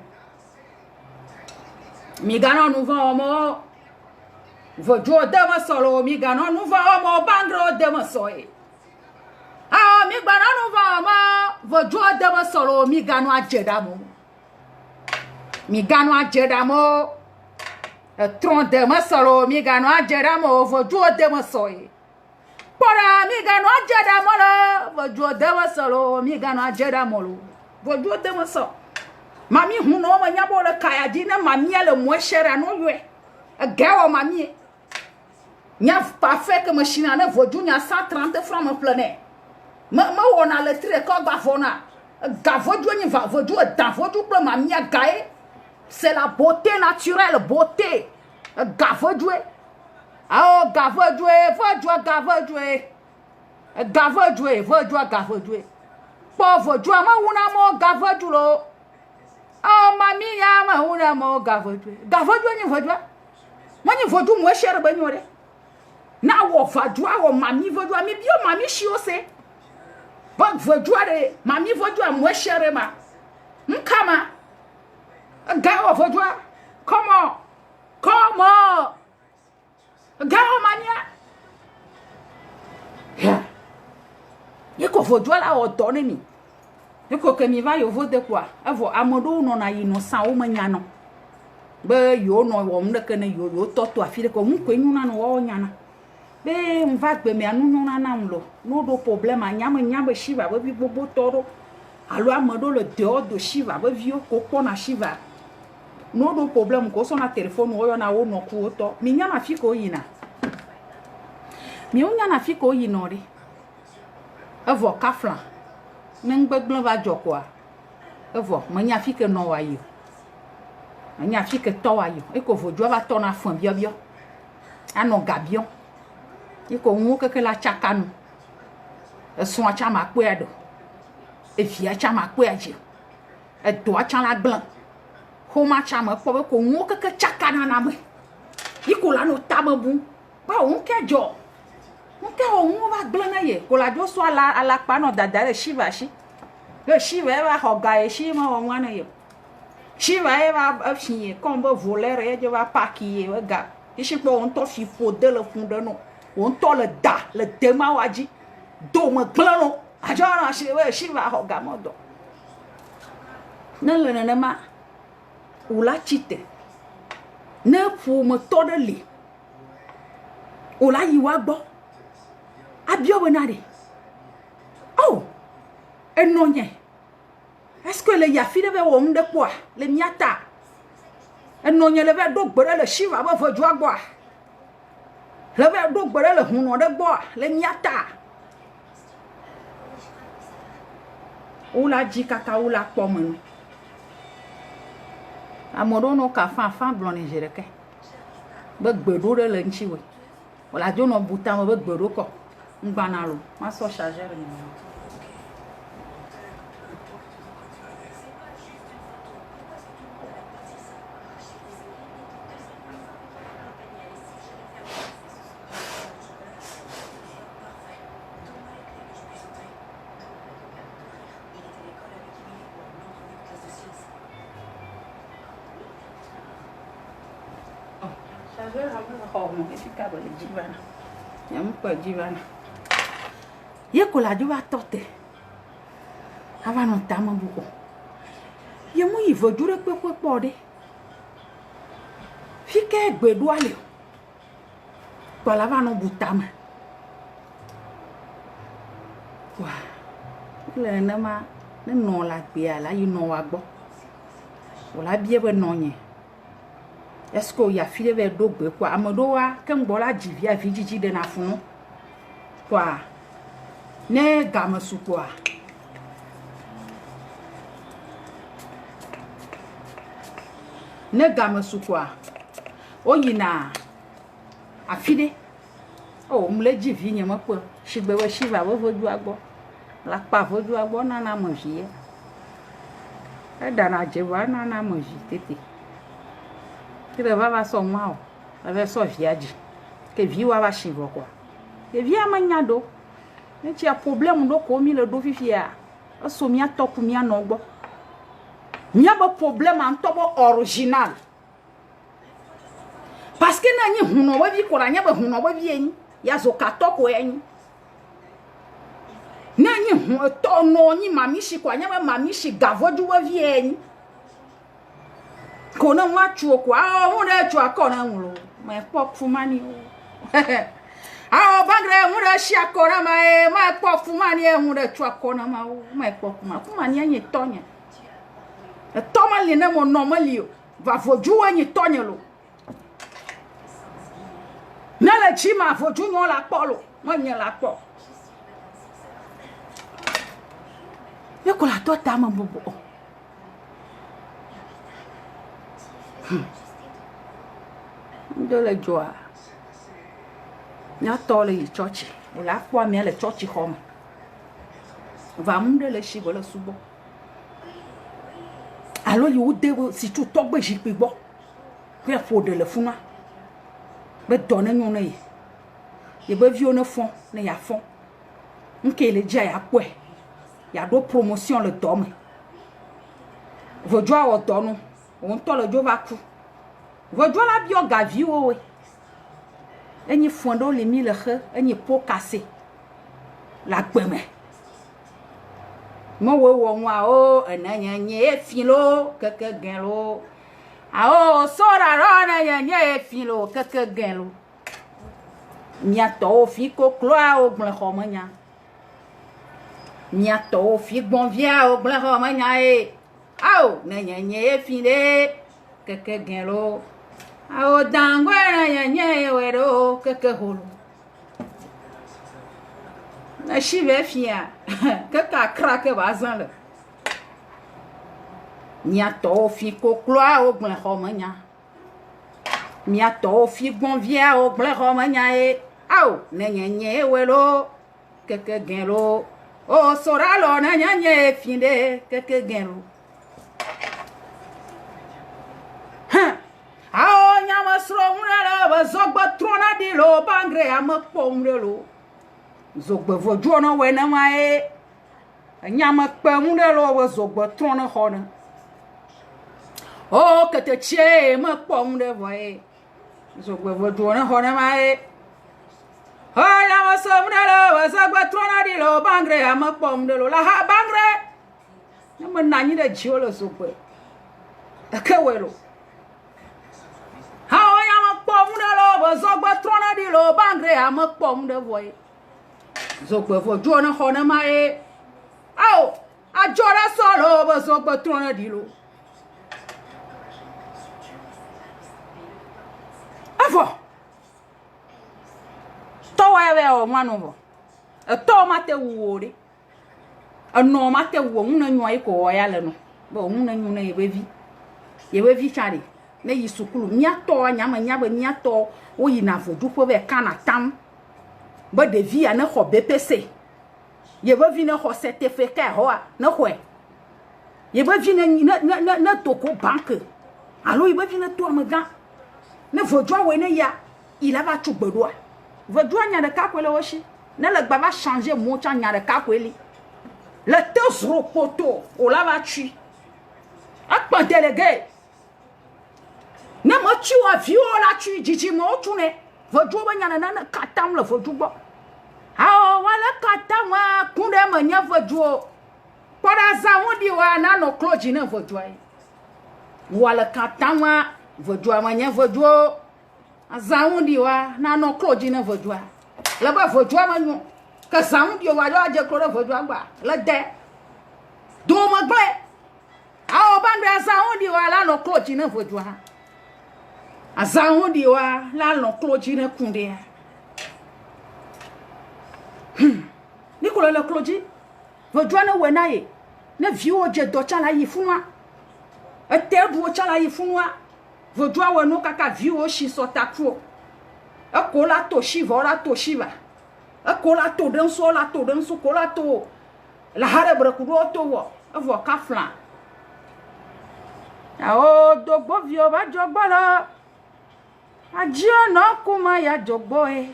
mi gano nu va o mo vo ju de mo salo mi gano nu va o mo bangro de mo soi ah mi gbanu nu va o mo vo ju de mo salo mi gano a jeda mo mi gano a jeda mo e tron de mo solo mi gano a jeda mo vo ju de mo soi pora mi gano a jeda mo lo vo ju de mo solo mi gano a jeda mo lo vo ju de mo so mami hu no mo nya bo le kaya di na mami le mo shere no yue e gawo mami nya pa fe que machine na vo ju nya 130 francs me plané ma wona le tre ko ba fona ga vo ju ni va vo ju da vo ju pro mami a gae. C'est la beauté naturelle, beauté. Gavodoué. Ah, gavodoué, vodoué, gavodoué. Gavodoué, vodoué, gavodoué. Pauvre Dieu, ma una mo gavodoulo. Oh, mami ya ma una mo gavodoué. Gavodoué ni vodoué. Moi ni vodou moi cher benyore. Na wo vodoué, wo mami vodoué, mi bio mami chiose. Bon vodoué, mami vodoué moi cher ma. Nkama. Gao vodoué. Comment? Gao mania. Yeah. Yeko vodoué la o donne mi. Yeko ke mi va yo vode quoi? Avo amodo no na innocent o manyano. Be yo no wo mde ke ne yo toto afire ko mu kwenyuna no wo nyana. Be mva gbe me anu nyuna na mlo. No do problème nyama shiva be bi bobo toro. Alo amodo le dehors de shiva be vio ko kona shiva. No do problème ko so na téléphone o yo na wo no ku oto. Mi nyana fi ko yina. Mi o nyana fi ko yinori. Evo kaflan. Nengbegblon va jokwa. Evo manya fi ke no wa yo. Manya fi ke to wa yo. E ko vodjo va to na fon bio. Ano gabion. E ko nwo ke la chakanu. E so acha ma pe edo. E fi acha ma pe aje. E do acha la blanc. Homa chama po ko nwo ke chakana na me. Iko la no tamabu. Ba on ke jo. On ke on va blana ye. Ko la jo so ala pa no dada le shiva shi. Le shiva va hoga e shi ma on wana yo. Shiva e va afie kombo voler e je va pakiye we ga. Ishi po on to fi fo de le fond de no. On to le da le dema waji. Do me plano. Ajana shi we shiva hoga modo. Ne ma ou la chite ne pour me to de li ou la yiwa gbo abio benade oh enonye est-ce que le yafi de wo mde kwa le miata enonye le be do gbere le shiva ba fo ju agbo le be do gbere le hunu de gbo le miata ou la ji kaka ou la pomo amodo no ka fan blon nigereke be gbedo re le nchiwe wala jo no buta mo be gbedo ko ngbana lo ma so charger ni ye ko la juwa tote ava no tama buko ye mu ivo jure pe de fike gbedu ale ko la va no butama wa le na ma ne no la gbe ala yi no wa gbo wala bie be no yen est-ce que y a filé vers dogbe quoi amodoa kembola divia vijiji de na funu quoi ne gamesu quoi ne gamesu quoi oyina afide oh mle jivi nyama quoi shigbe we shiva wo voju agbo la pa voju agbo na moji e dana jewa na moji tete que va son mal avec son viage que viwa va chivo quoi que via manyado ne ti a problème do ko mi le do fifia so mi atop mi anogbo mi abo problème an tobo original parce que na nyi huno wa bi ko ra nya ba huno ba bi yin ya zo ka to ko yin na nyi hu to no nyi mami shi ko nya ba mami shi gavoju wa bi yin kona wa chuo kwa o na chuo akona nlo ma pop fumani ah bagre mu da shi akona ma pop fumani e mu da chuo akona ma pop fumani anyi tonya toma le na mo normali o va voju anyi tonya lo na la chi ma voju nyo la polo mo nya la po ye ko la to ta ma bobo de joie na tole yi church la kwa mi le church home va munde le shi bola subo alo yi ude si tu togbe ji pe gbo pe fo de le funa be donne nyu na yi ye be vi ona fon na ya fon nke le ja ya kwe ya do promotion le dome vo joa o donu on to le jo va ku vo joa la bio gavi o we enyi fondo le mi le he enyi po cassé la gbeme mo we wo nwa o enanya nye filo keke gen lo a o sora ro na nye filo keke gen lo nya to fi ko kloa o gble khomanya nya to fi gbon via o gble khomanya e ao na nye file keke gen lo a o dangwe na nye we ro keke holo na shive fia kaka krake bazan le nya to fi ko kloa o gble khomanya nya to fi gbon via o gble khomanya e ao na nye we lo keke gen lo o sora lo na nye finde keke gen lo ao nyama sro mura ba zogba trona di lo bangre amapo mure lo zogba vojo no we na ma e nyama pe mure lo ba zogba trona hona o kete che ma po mure vo e zogba vojo na hona ma e o nyama so mure lo ba zogba trona di lo bangre amapo mure lo la ha bangre nyama nanyi de jiolo zogba akewelo how I am a bomb the lover, Zogba Trona di lo bangre, I'm a bomb the boy. Zogba for Jonah Honamae. Oh, I jora solo over Zogba Trona di lo. Avo Towewe or one over a tomate woody. A no matter woman, no echo or yellow, but woman, you know, ye wavy charity. Na yi sukulu nyato nyama nyaba nyato o yi na vodu po be kana tam ba de via na ho BPC ye ba vi na ho certificat ho na ho ye ba vi na toko banque alo ye ba vi na to amaga na vodu we na ya il ava tugbedo vodu anya de ka kwele woshi na le gba va changer mo cha nya de ka kwele le tesro poto o la va tu akpa délégué na mo chi wa viola chi jiji mo tune vodu ba nyana na katam le vodu bo ha wala katam wa kunde ma nya vodu para za wodi wa na no cloji na vodu ai wala katam wa vodu ma nya vodu za wodi wa na no cloji na vodu la ba vodu ma nyu ka za wodi wa jo aje clo vodu agba la de do ma gbe ha o ba ngre za wodi wa la no cloji na vodu ha Azan di wa la lon cloji ne kunde. Nicola le cloji. Vodwana wenaye. Ne viwo je do chala yi funwa. Ete bu chala yi funwa. Vodwa weno kaka viwo shi sota kro. Akola to shiva la to shiva. Akola to denso la to denso kola to. La hare brekudo to wo. Avo ka flan. O dogbo vio ba jogbo la. Ajio no kuma ya jogbo e.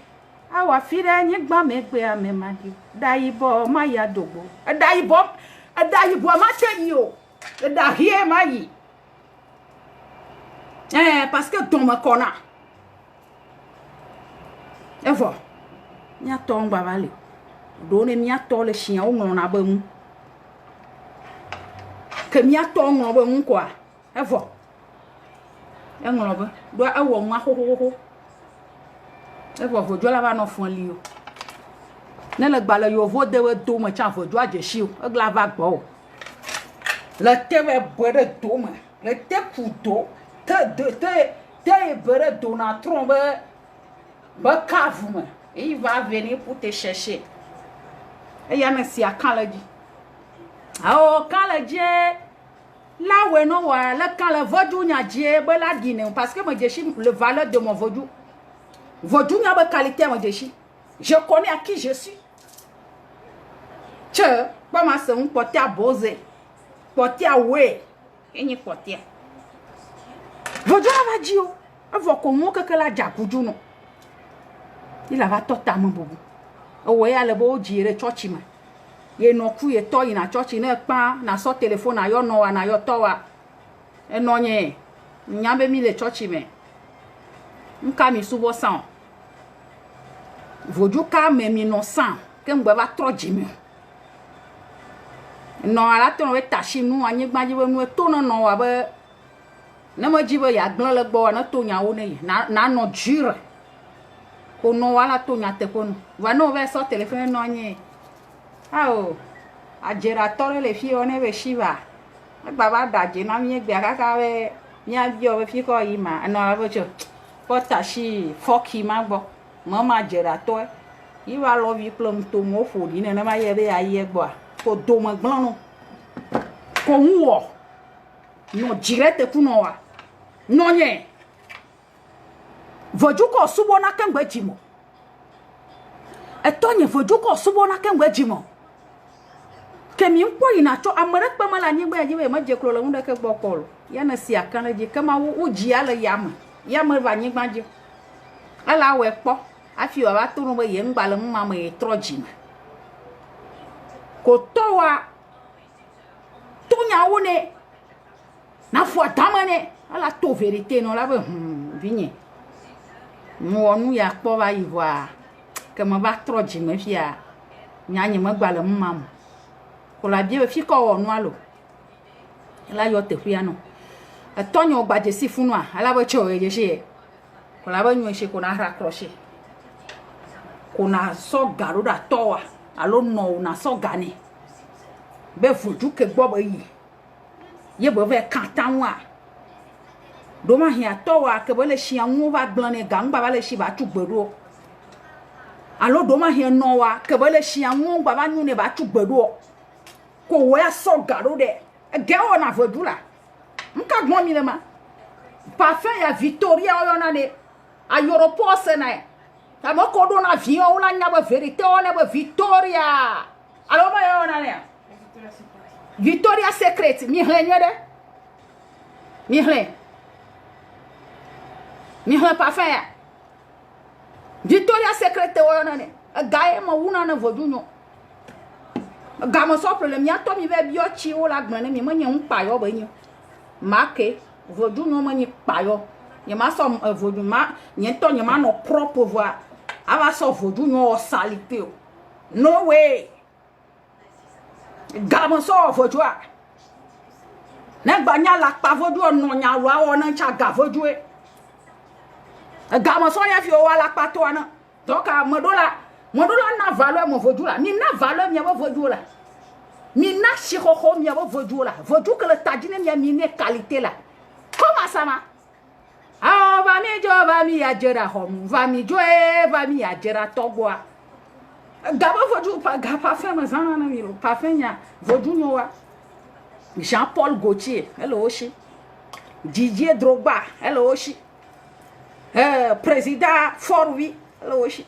Awa fire nyi gba megbe amemadi. Daibo ma ya dogbo. Daibo ma te yo. Da hie ma yi. Parce que ton me kona. Evo. Nya ton gba vale. Done mi ato le chien o ngona ba mu. Ke mi ato ngona ba mu kwa. Evo. Ngona ba. Do awo mu ahohoho. Evo vodjo la ba no fon li yo. Ne le gba le yo vo de we do me chan vodjo aje shi o. Egla va gbo. Le te we bere do me. Le te kudo. Te bere do na trombe. Ba kavume. Il va venir pour te chercher. Et il y a un si à quand le dit. Ah, quand le dit, là où est non, là quand le vodou n'a dit, ben la dîner. Parce que moi, j'ai le valeur de mon vodou. Vodou n'a pas qualité, moi, j'ai. Je connais à qui je suis. Tiens, pas ma soeur, porter à Bosé. Porter à Oué. Et n'y porter. Vodou n'a pas dit, avant qu'on montre que la diacoudou non. Il avait totalement bobo. Owe ya lebo jire church ma. Ye no ku ye to ina church na pa na so telephone na yo no wa na yo to wa. E no nye. Nyambe mi le church me. Nka mi subo san. Voju ka me mi no san. Ke ngbe ba tro jimi. No ala to we tashi nu anyigba jiwe nu to no wa be. Na mo jiwe ya gbon le gbo na to nya wo ne na no jure. Kono wala to nyate kono vano ve so telephone no nye ao ajera tore le fi one ve shiva baba daje na mi gbe akaka we mi abio we fi ko yi ma no abo cho potashi foki ma gbo mo ma jera to yi wa lo vi plum to mo fo ni na ma ye be aye gbo ko do mo gbon no ko wo no jirete kuno wa no nye vojuko subo na kengbe jimo etonye vojuko subo na kengbe jimo kemi npo ina cho amere pe mala nyi gbe jiwe ma je kro lo nde ke gbo kolo ya na si akan je kama wo ji ala yama ba nyi gbaje ala we po afi wa ba to no be ye ngba le mma ma e tro jima ko to wa to nya wo ne na fu adamane ala to vérité no la be vinye mo nu ya kpo ba yiwa ke mo ba tro ji me fia nya nyi me gba le mmam ko la bie fi ko onu alo la yo te fia no atonyo gba je si funu a ala bo cho je she ko la ba nyu she ko na ra crochet ko na so garo da towa alo no na so gane be fuju ke gbo ba yi ye bo ve kan tanwa do ma hia to wa ke bo le shi anwu ba gbon ni gangba ba le shi ba tugbedo alo do ma hia no wa ke bo le shi anwu ba ba nyu ne ba tugbedo ko wo ya so garo de ge o na vodula nka gbon mi le ma parfum ya Victoria o na ne a Europe se na ta mo ko do na avion o la nya ba vérité o na ba Victoria alo ma yo na ne Victoria Secret mi hlenye de mi hlen mi hlen parfum ya Victoria Secret o na ne gae ma wuna na vodunyo ga mo so problem ya to mi be bi o chi o la gbon ni mi mo yen npa yo ba yin make vodunyo mo ni pa yo ye ma so vodun ma yen to yen ma no propre voir ava so vodunyo o salité o no way ga mo so vodua na gba nya la pa vodu no nya ro awo na cha ga vodu e ga mo so ya fi o wa la pa to na donc modola na valeur mo vodu la mi na valeur mi ba vodu la mi na chikoko mi ba vodu la vodu que le tadine mi ne qualité la comment ça ma ah va mi ajera hom va mi ajera togwa gaba vodu pa gaba fe mazana na miro pa fenya vodu nyowa Jean-Paul Gaultier hello oshi Didier Drogba hello oshi président Forvi hello oshi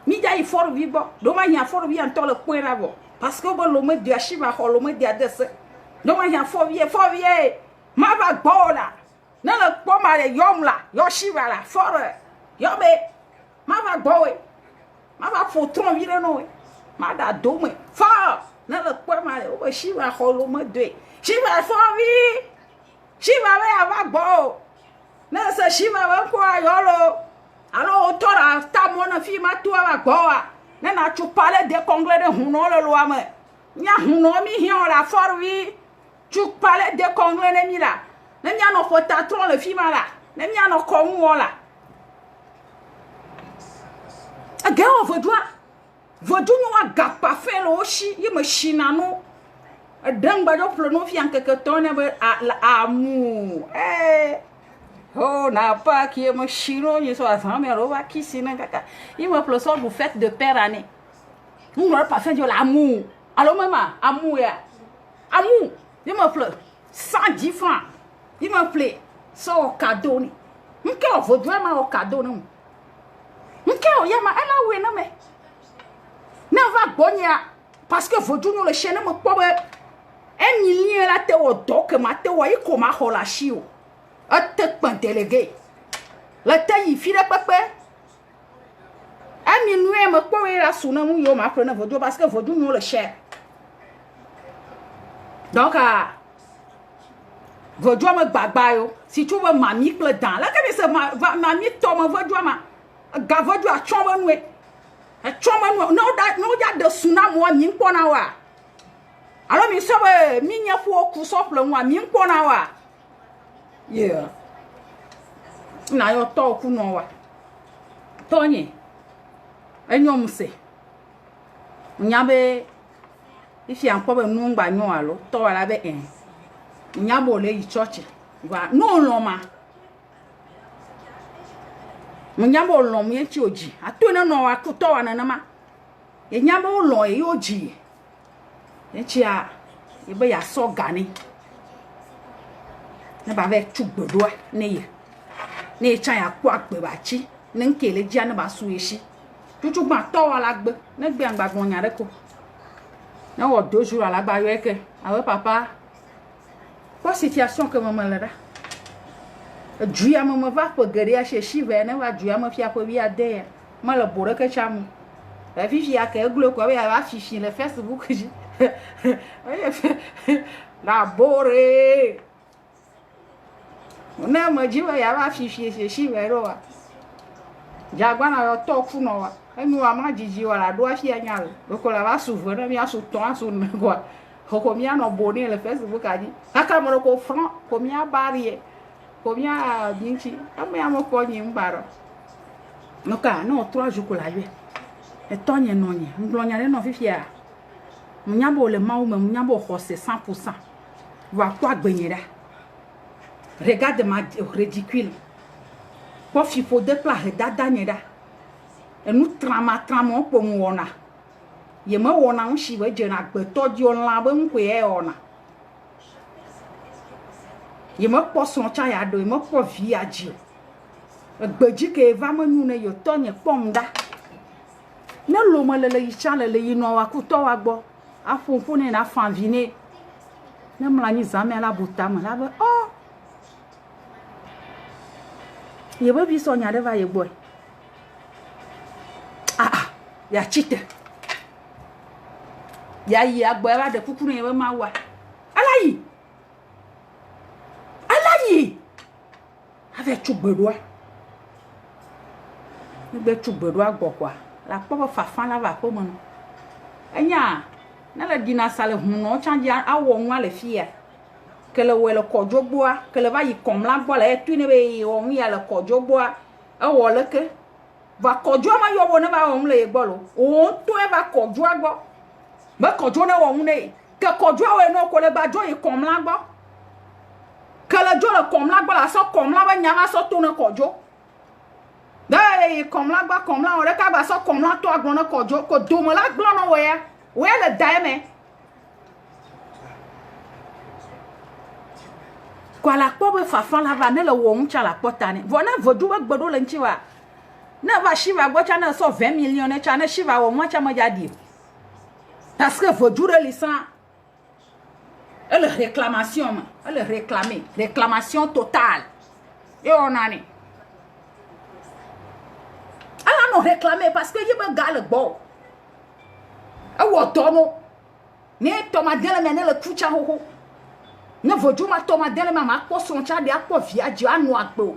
mi dai Forvi bo do ma nya Forvi en to le point bo parce que bo lo me dia shiva ho lo me dia desse do ma nya Forvi ma va bola na le poma le yom la yo shiva la for yo be ma va boy ma va fotron vile no ma da dome fa na le poma le o shiva ho lo me de shiva Forvi shiva be ava bo na se shiva wa ko ayolo alo tora ta mona fi ma to ava goa na tu parler de congrès de huno le loi me nya huno mi hion la Forvi tu parler de congrès ne mi la na nya no fota tron le fi ma la na nya no ko nwo la aga o vodu no aga pa fe lo shi ye machine no dangba do plono fi ankeke tone be amu oh n'a pas qui est mon chino ni so azan mais ro va qui sina kaka il me plo so vous fête de père année nous n'aura pas fait de l'amour alors maman amour ya amour il me plo 110 francs il me plaît so cadeau ni m'ke o vo ma o cadeau non m'ke o ya ma ala we na me na va bonya parce que vo nous le chaîne me po be 1 million la te o donc ma te o iko ma ho la chi o a te pan délégué la taille file papa a minuit me po we la suna mu yo ma prendre vo parce que vo nous le cher donc vo me gbagba yo si tu veux mamie le dans là que c'est mamie to me vo ma ga vo a chomba nu no da de suna mo mi nko na wa alors mi so be mi nya fu ku so plo wa mi nko na wa yeah na yo to ku no wa tonye enyom se nya be ifi anko be nu ngba nyo alo to wa la be nya bo le yi church wa no lo ma nya bo lo mi ti oji ato na no wa to wa na ma nya bo lo e oji echi a ebe ya so gani na ba ve tugbodo ne ye ne cha ya kwa gbe ba chi ne nkele ji na ba su eshi tutu gba to wa la gbe ne gbe angba gbon nya re ko na wo 2 jours ala gba yo eke awe papa quoi situation que maman là juya maman va pour guérir chez chive ne va juya ma fia pour via der ma le bore que chamu la fifi ya ke glo ko ya va fifi le Facebook ji la bore na ma jiwa ya va fifi chez chive ro wa jagwa na yo to ku no wa emi wa ma jiji wa la do afia nya lo ko la va souvre na mi aso ton aso ne quoi combien no boni le Facebook a dit aka mo ko franc combien barrière combien binchi amya mo ko nyi mbaro no ka no 3 jours ko la yue e tonye no nyi nglonya le no fifia mnyabo le ma ou me mnyabo khose 100% va kwa gbenyera regarde ma ridicule ko fi fo de pla dada nyeda e nu trama ko wona ye ma wona unshi we je na gbe toji onla be nkwe e ona ye ma poson cha ya do ye ma po vi aji gbeji ke va manu ne yo tonye pomda na lo ma le yi cha le yi no wa ku to wa gbo afunfun ne na fan vine na mla ni zame la buta ma la be oh ye be bi so nya de va ye boy ya chite ya yi agbo era de kukuru yen ma wa alayi ave tugbedoa be tugbedoa gbo kwa la popo fafan la va ko mo no enya na la dina sale huno chanji awo nwa le fia kele we le kojogboa kele va yi komla gbo la etu ne be o ya le kojogboa awo le ke va kojo ma yo bo ne ba o le gbo lo o to e va kojo agbo me kojo na wo ne ke kojo we no ko le ba jo yi komla gbo que le dzo le kɔm la gbɔ la sɔ kɔm la be nya va sɔ to ne kɔdzo de kɔm la gba kɔm la o ɖeka gba sɔ kɔm la to agblɔ ne kɔdzo ko dome la gblɔ ne wo ya le da eme ko la kpɔ be fafa la va ne le wɔ ŋutsa la kpɔ ta ne vɔ ne vedu be gbe ɖo le ŋuti wa ne va shiva gbɔ tsa ne sɔ 20 millions ne tsa ne shiva wɔ mɔ tsa me dza di parce que vedu ɖe li sã elle réclamation me elle réclamer réclamation totale et on a ne elle non réclamer parce que je me gale gbɔ ewɔ dɔ no ne tɔma dele me ne le kutsa xoxo ne vedu ma tɔma dele me ma kpɔ sɔn tsa de akpɔ via dzi anu agbe o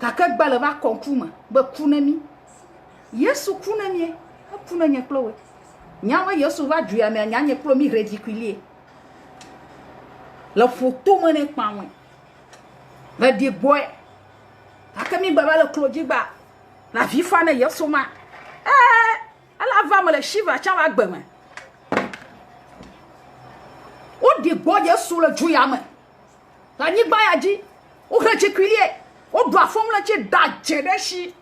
gake gba le va kɔnku me be ku ne mi yesu ku ne mi eku ne nye kple wo nyawe yesu va du ya me nya nye kple mi ridiculier le photo me ne kpawe le di boy gake mi baba le klodzi gba la vi fa ne yesu ma ala va me le shiva tsa va gbe me o di gbɔ yesu le du ya me la nyigba ya dzi o ridiculier o do afɔm le tsi da dze ɖe si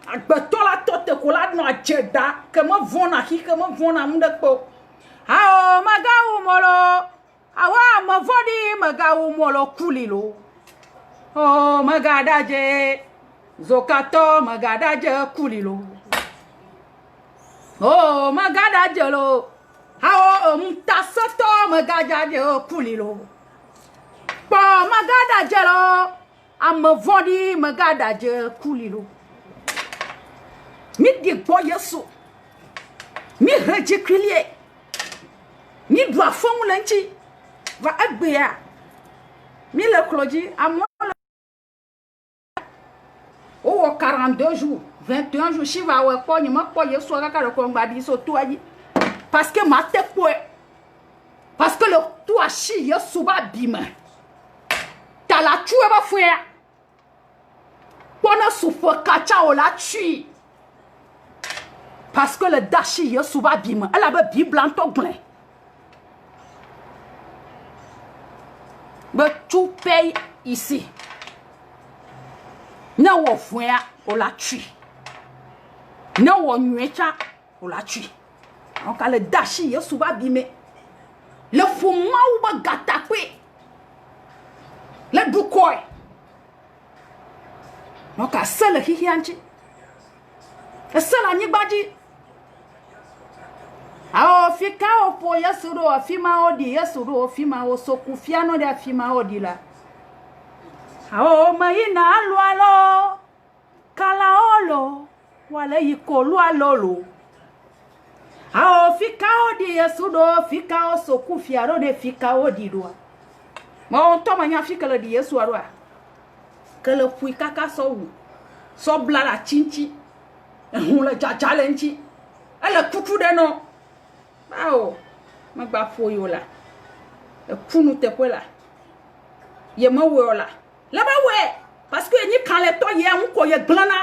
agbetɔ la tɔ te ko la nɔ adze da ke me vɔna xi ke me vɔna nu ɖe kpɔ awo megawu mɔlo awo ame vɔɖi megawu mɔlo kuli lo o megaɖadze zokatɔ megaɖadze kuli lo o megaɖadze lo awo ŋutasetɔ megaɖadze kuli lo kpɔ megaɖadze lo ame vɔɖi megaɖadze kuli lo mi di gbɔ yesu mi ridiculier mi du afɔŋu le ŋuti va egbea mi le klodzi amewo le wowɔ 42 jours 21 jours si va wɔ kpɔ nye mekpɔ yesu kaka le kɔ ŋgba ɖi so to ayi parce que ma te kpɔe parce que le to asi yesu ba bi me ta la tu ebe fɔea kpɔne suƒe katsa o la tui parce que le dashi yesu va bi me elle abe bible ŋutɔ gblẽ be tu paye ici ne wɔ fɔea o la tui ne wɔ nyuie tsa o la tui donc le dashi yesu va bi me le ƒomawo be gatakpe le dukɔe donc ase le xixia ŋuti ese le anyigba dzi awo fi ka wo ƒo yesu ɖo afi ma wo ɖi yesu ɖo afi ma wo soku fia no ɖe afi ma wo ɖi la awo me yina alo alo kalawo lo wale yi kolu alo lo awo fi ka wo ɖi yesu ɖo fi ka wo soku fia ɖo ɖe fi ka wo ɖi ɖoa me wo ŋutɔ me nya fi ke le ɖi yesu ɖoa ke le ƒui kaka sɔ wu sɔ bla la tsi hu le dzadza le ŋuti ele kuku ɖe nɔ awo megba ƒo yo la ekunu teƒe la ye me wɔ la le be wɔ parce que nyi kan le tɔ ye ŋu ko ye gblẽna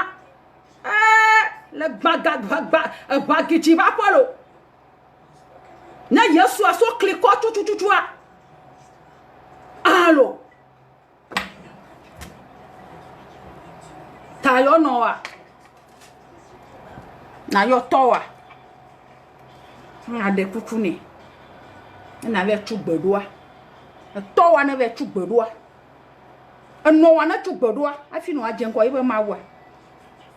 le gba gidzi va ƒe lo ne yesua so kli kɔ tutututua alo ta yɔ nɔ wa na yɔ tɔ wa ade kuku ne na ve tu gbedoa tɔ wa ne ve tu gbedoa eno wa ne tu gbedoa afi no aje nko ibe ma wa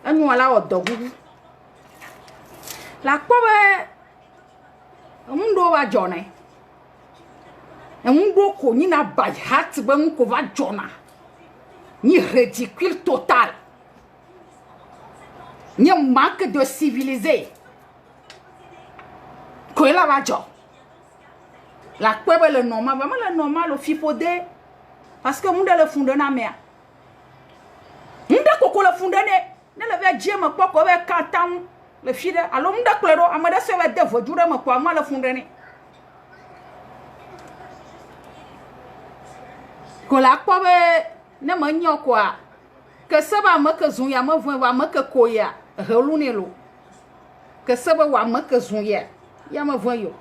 enu ala odo gugu la kpo be ndo wa jone ndo ko ni na ba hat be nko va jona ni ridicule total ni manque de civilisé ko la va jo la kpebe le normal vraiment le normal o fipode parce que munde le funde na mea munde koko le funde ne le ve djie me kpoko be katam le fide alo munde klero amade se ve de vodure me kwa ma le funde ne ko la kpebe ne me nyo kwa ke se ba me ke zun ya me vun wa me ke ko ya helu ne lo ke se ba wa me ke zun ya me vun yo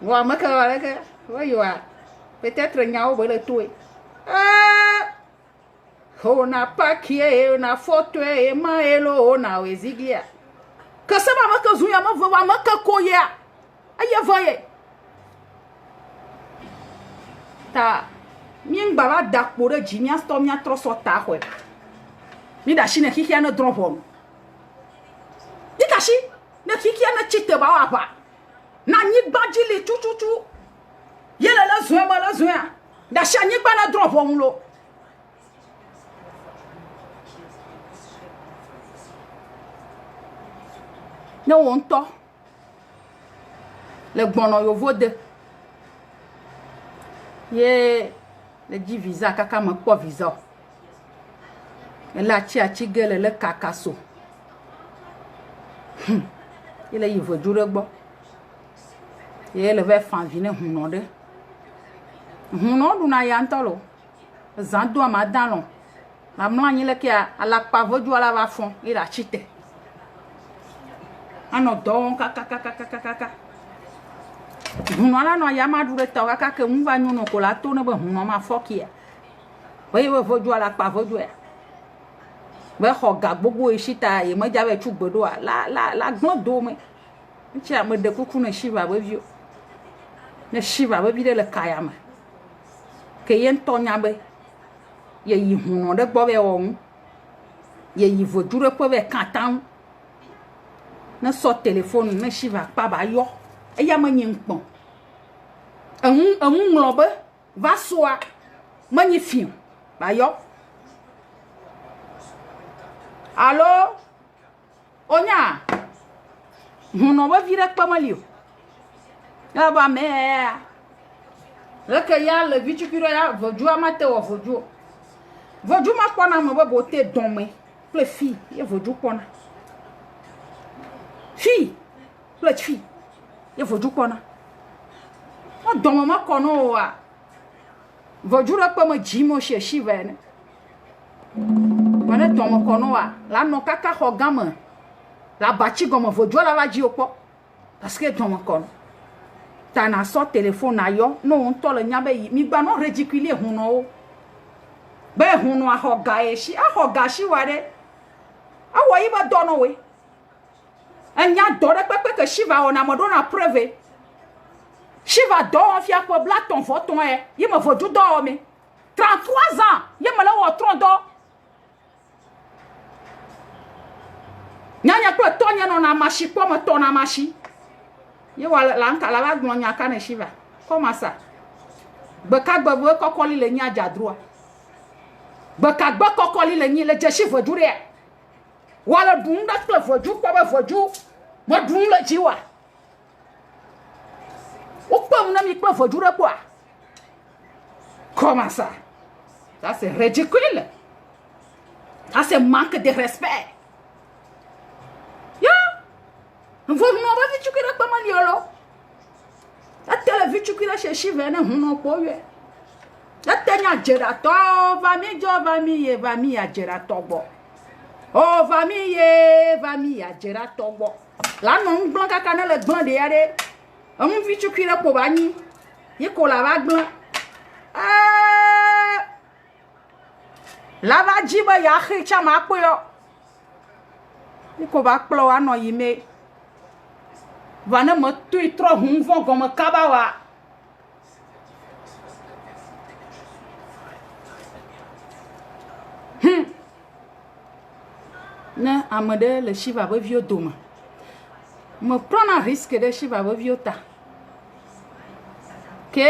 wa me ke wa ke wa yo a peut-être nyao be le toé ona pakie ona foto e maelo ona wezigia kasema makazuya mava makakoya ayavaye ta mien baba dakpore jimia sto mia troso ta hwe mi da shi ne kiki na dropom di da shi ne kiki na chite ba wa ba na nyi gbajile chuchuchu yele la zuya ma la zuya da shi nyi gba na dropom lo ne wonto le gbono yo vode ye le di visa kaka mo po visa la chi gele le kakaso ile yi vojure gbo ye le ve fan vine huno de huno du na ya ntolo zan do ma dalon la mlanyi le ke ala pa voju ala va fon ila chite ano don kaka huno ala no ya ma dure ta kaka ke mu va nyuno ko la to ne be huno ma foki we voju ala pa voju e we hoga gbogbo ishita ye mo jabe chugbodo la gbon do me nchi am de kuku na shiva be bio na shiva be bi de le kaya ma ke yen tonya be ye yi huno de gbo be won ye yi voju re po be katan na so telephone na shiva pa ba yo e ya ma nyin pon ehun lo be va soa magnifique ba yo allo onya huno ba vira pa malio ya ba me le ke ya le vichukiro ya voju amate wo voju ma kwana mo ba bote don me ple fi ye voju kwana fi ple fi ye voju kwana o don ma kono wa voju ra pa ma jimo she shivene wane tomo kono wa la no kaka hogama la bachi gomo vojo la vaji opo parce que tomo kono ta na so telephone ayo no nto le nyabe mi gba no ridicule huno o be huno ahoga shi ware awo yi ba dono we anya dore pepe ke shiva ona modona preve shiva do on fia ko bla ton photon e yi me vojo do mi 33 ans yi me la wo tron do nyanya kwa tonya no na mashi kwa mo na mashi ye wala la nka la bagno nya kana shiva comment ça beka gbabo kokoli le nya jadroa beka gba kokoli le nya le je shiva dure wala dunda kwa voju kwa ba voju mo dun le jiwa o pa na mi kwa voju re kwa comment ça c'est ridicule ça c'est manque de respect. Vous n'avez vu que pas mal yolo. La télévision qui la cherche vene huno poye. La tenya gerato va mi ya gerato bo. Oh va mi ya gerato bo. La non blanca kana le blanc de yare. On vitu qui la po bani. Ye ko la va blanc. La va jiba ya khicha ma po yo. Ye ko ba plo ano yime. Vana me tui tro hunvon comme kabawa. Ne amade le shiva be vieux doma. Me prendre un risque de shiva be vieux ta. Que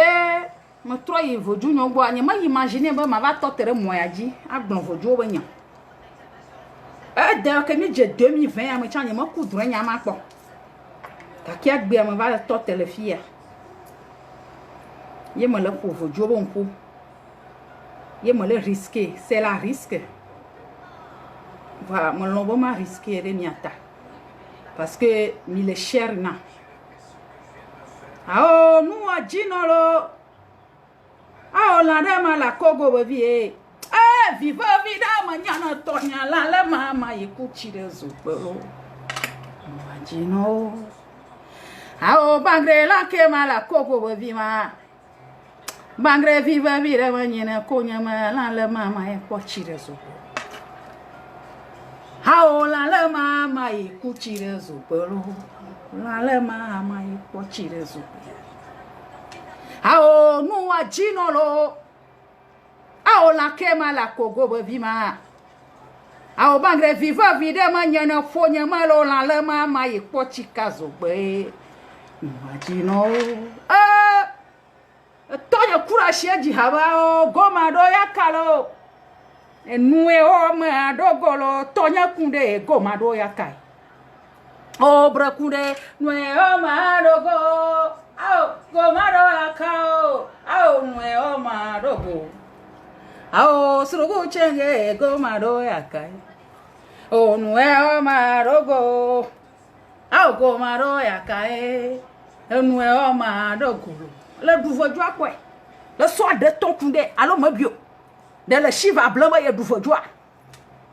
me tro y voju nyo bo anya ma imaginer ba ma va totere moyaji agbon voju be nya. De que mi je 2020 am chanya ma kudro nya ma po. Qui a bien me va tot le fia ye me le pour vojo bon pour ye me le risquer c'est la risque voilà me l'on va ma risquer de niata parce que mi le cher na ah nous a jinolo ah la dama la kogo bavie viva vida mañana tonya la mama yekuchire zupelo imagino Ao bangre la ke mala koko bovima Bangre viva vire manyene konya ma la le mama e pochire zo. Hao la le mama e kuchire zo pelo. La le mama e pochire zo. Hao nu ajino lo. Hao la kema la kogo bevima. Hao bangre viva vire manyene fonya ma lo la le mama e pochika zo be. Imagino. Tonya kura sheji haba o goma do yakalo enue o ma dogolo tonya kunde goma do yakai o bra kunde nue o ma dogo au goma do yakao au nue o ma dogo au surugu chenge goma do yakai o nue o ma dogo au goma do yakai nue o ma dogo le douveau-joie quoi le soir de ton kunde allo mabio de le chiva blanc ya douveau-joie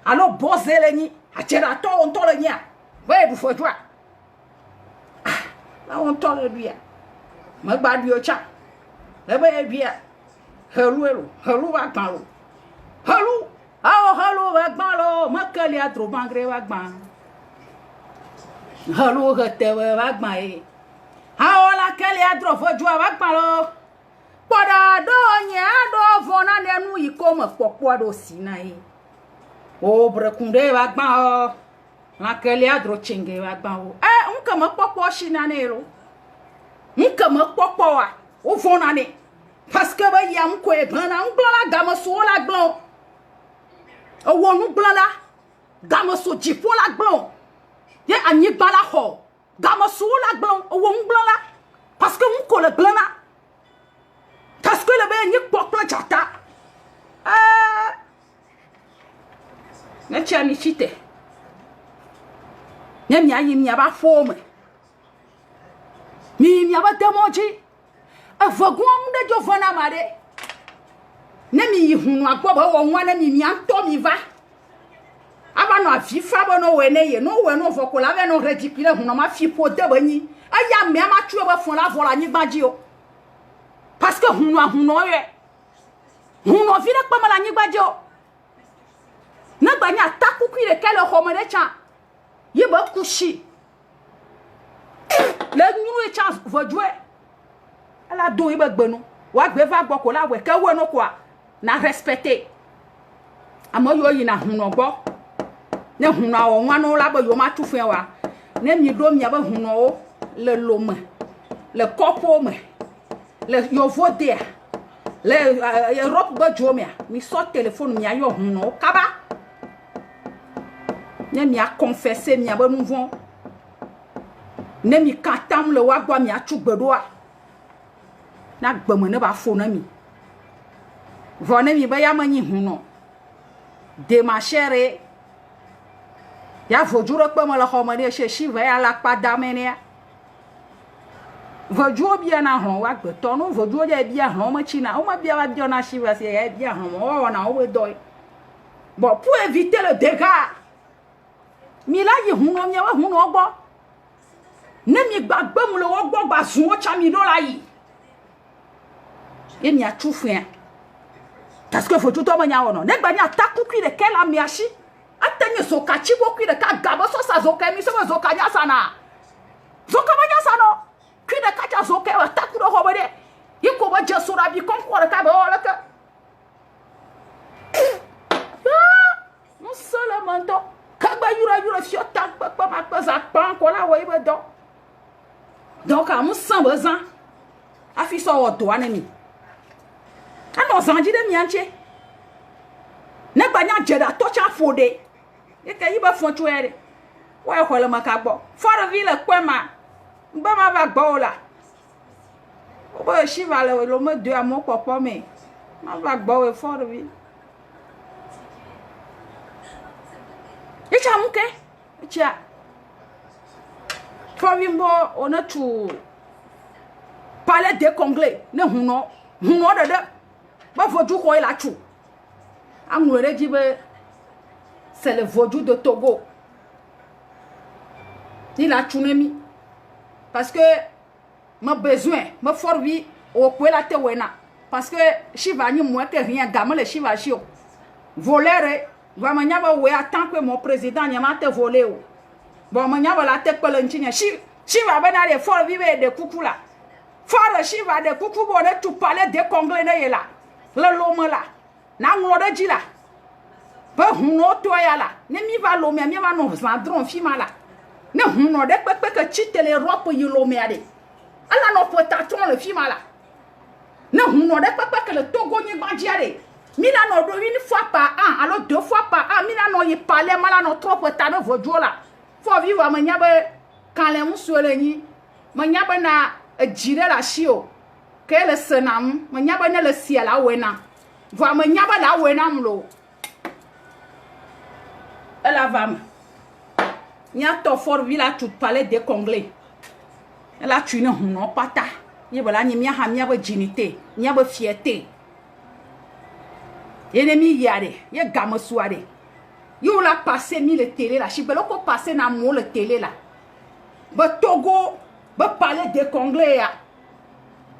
allo bozele ni atira to on to le nya ba douveau-joie la on to le bia ma gba dio cha le ba bia helu wa gban lo helu wa gban lo ma kali atro bangre wa gban helu rete wa gban e Haola kele adro fojua wa palo. Poda do nya do vona nenu ikoma popo do sinai. O brekunde wa gba o. La kele adro chenge wa gba o. Nka ma popo shinanero. Nka ma popo wa. O vona ne. Parce que ba yam ko e gana ngla gama so la glon. O wonu glala. Gama so jipo la glon. Ye anyi gbala ho. Gama soula blanc ou blanc là parce que on colle blanc là parce que le ben ni pokla jata ne tiani chite ne mi ayi mi aba fome mi aba demoji avagu amde jo fona mare ne mi hunu agbo ba wo nwa ne mi anto mi va aba no afifa bo no we ne ye no we no vokola ve no ridicule hu no ma fi po de bani aya me ma tue ba fon la vola ni gbaji o parce que hu no ye hu no vi le pa ma la ni gbaji o na gba ni ataku ku ile kele ho mo de cha ye ba kushi le nuru e chance vo jouer ala do e ba gbenu wa gbe va gbo ko la we ke we no kwa na respecter amo yo yi na hu no gbo ne huna o nwa no la ba yo ma tufen wa ne mi do mi ba huna o le lome le kopo me le yo voder le Europe ba jomia mi so téléphone mi ayo huna o kaba ne mi a confesser mi ba nouveau ne mi katam le wa gba mi a tugbedo a na gbamo ne ba fo na mi vo ne mi ba ya manyi huna de ma chérie ya vojuro pe mo la khomani se shiva ya la pada menia vojo bia na hon wa gbe to no vojo ya bia hon mo china o ma bia wa bia na shiva se ya bia hon o na o we do bon pour éviter le dégât mi la yi huno mi wa huno ogbo ne mi gbagbe mu le ogbo gba sun o cha mi do la yi e mi a tufen parce que vojo to mo nya wono ne gba nya takuku de kela mi ashi atenye zoka chibo kwi de ka gabo so sa zoka mi so zoka nya sana zoka ba nya sano kwi de ka cha zoka wa taku do hobode yiko ba je sura bi kon ko ka ba wala ka musala mando ka ba yura fio tak pa ma pa za pan ko la wo ibe do donc a musan bazan afi so wo to anemi ano zanji de mi anche ne gba nya jeda to cha fode e ka yi ba fon chuere wa ko le makagbo for ville kwema ngba ma va gbo la o ba shi va le lo mo de amo popo me ma va gbo we for ville e cha muke e cha for vimbo on a tout parler de conglais ne huno de ba foju ko ila chu amure jibe c'est le vaudou de Togo. Il a tsunami. Parce que ma besoin, ma forvi au poil la te wena. parce que Shiva ni moins que rien gamme le Shiva chio. Voleur, va manyaba we attend que mon président n'y m'a te volé ou. Bon manyaba la tête pour l'enchinya. Shiva ben aller fort vivre de coucou là. Fort Shiva de coucou bonne tout parler de conglé na là. Le lome là. Na ngode ji là. Ba huno to ya là. Ne mi va lome mi va no zandron fima là. Ne huno de pepe que chite les rope yi lome ade. Ala no potatron le fima là. Ne huno de pepe que le Togo ni bandiare. Mina no do une fois par an, alors 2 fois par an, mina no y parler mala no trop potano vodio là. Faut vivre manyabe quand les musuele ni manyabe na jire la chio. Que le senam, manyabe ne le ciel la wena. Va manyabe la wena mlo. Elle va. Nya to for villa tout parler de conglais. Elle a tué non pata. Ni voilà ni mia ha mia be dignité, mia be fierté. Ennemi yare, ye gamme soirée. Yo la passé mi le télé là, chibelo ko passé na mo le télé là. Ba Togo, ba parler de conglais ya.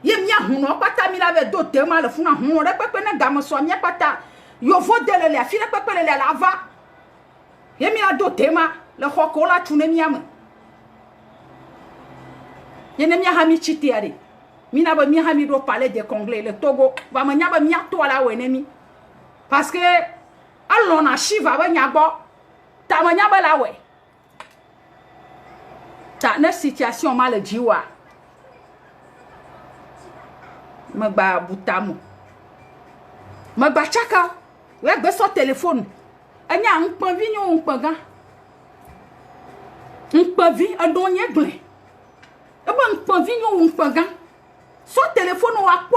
Ye mia huno pata mi la ve do tema le funa huno de pepe na gamme so mia pata. Yo vo de le file pepe le la va. Ye mi la do tema le hoko la tune mi am. Ye ne mi ha mi chiti yare. Mi na ba mi ha mi do parler de conglais le Togo, va ma nya ba mi to la we ne mi. Parce que allons à Shiva ba nyabo ta ma nyaba la we ta na situation mal jiwa ma ba butamu ma ba chaka we gbe so téléphone anya npan vi nyo npan ga npan vi adon ye gble e ba npan vi nyo npan ga so téléphone wa po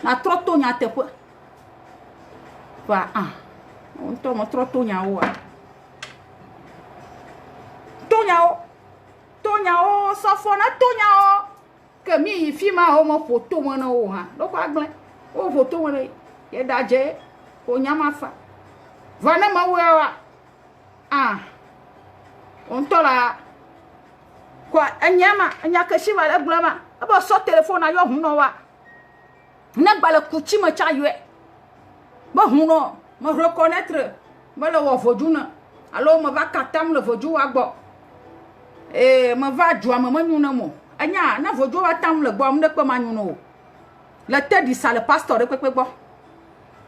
na troto nya te po va on to mo troto nya o so fo na to nya o ke mi fi ma o mo photo mo na o ha do kwa gble o photo mo le ye daje o nya ma fa va na ma wa on to la kwa anya ke shi va le gble ma aba so téléphone ayo hu no wa na bala kuchi ma cha yue ba huno ma reconnaître ba le wo fojuna alors ma va katam le foju wa gbo ma va jua ma nyuna mo anya na foju wa tam le gbo am de pe ma nyuno le te di ça le pasteur de pepe gbo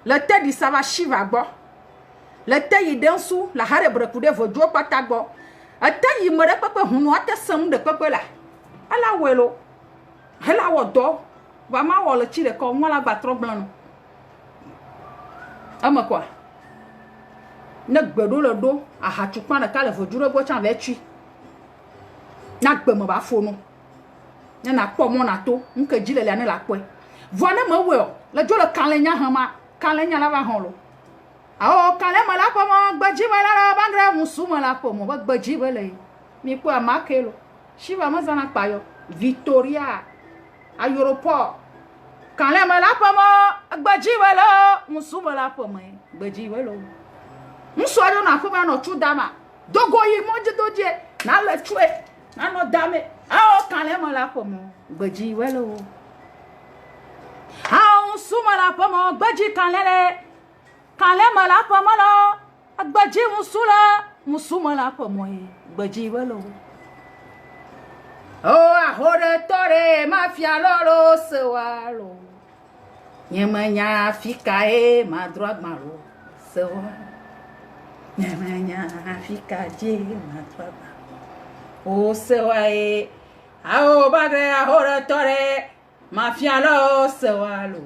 le te di ça va Shiva gbo le te yi densu la hare breku de foju pata gbo ate yi me de pepe huno ate sam de pepe la ala welo ala wo do va ma wo le chi de ko ngala ba tro blanc ama quoi na gbedo le do a ha chupa na ka le fojuro bo chan ve tui na gbe mo ba fo no na po mo na to nke ji le le na la pe voina ma we o le jo le kan le nya han ma kan le nya la va hon lo a o kan le ma la po mo gbeji ba la bangra musu ma la po mo ba gbeji ba le mi po ama ke lo Shiva ma zana pa yo Victoria aéroport quand les malapama gbaji welo musuba la poma gbaji welo musoro na fo ba no tu dama dogo yi moje doje na le tue na no dame quand les malapama gbaji welo musuma la poma gbaji quand les malapama la gbaji musuma la poma gbaji welo ahore tore mafia lolo sewalo nyemanya fika ma droit malo sewa nyemanya fika je ma droit o sewa bagre ahore tore mafia lolo sewalo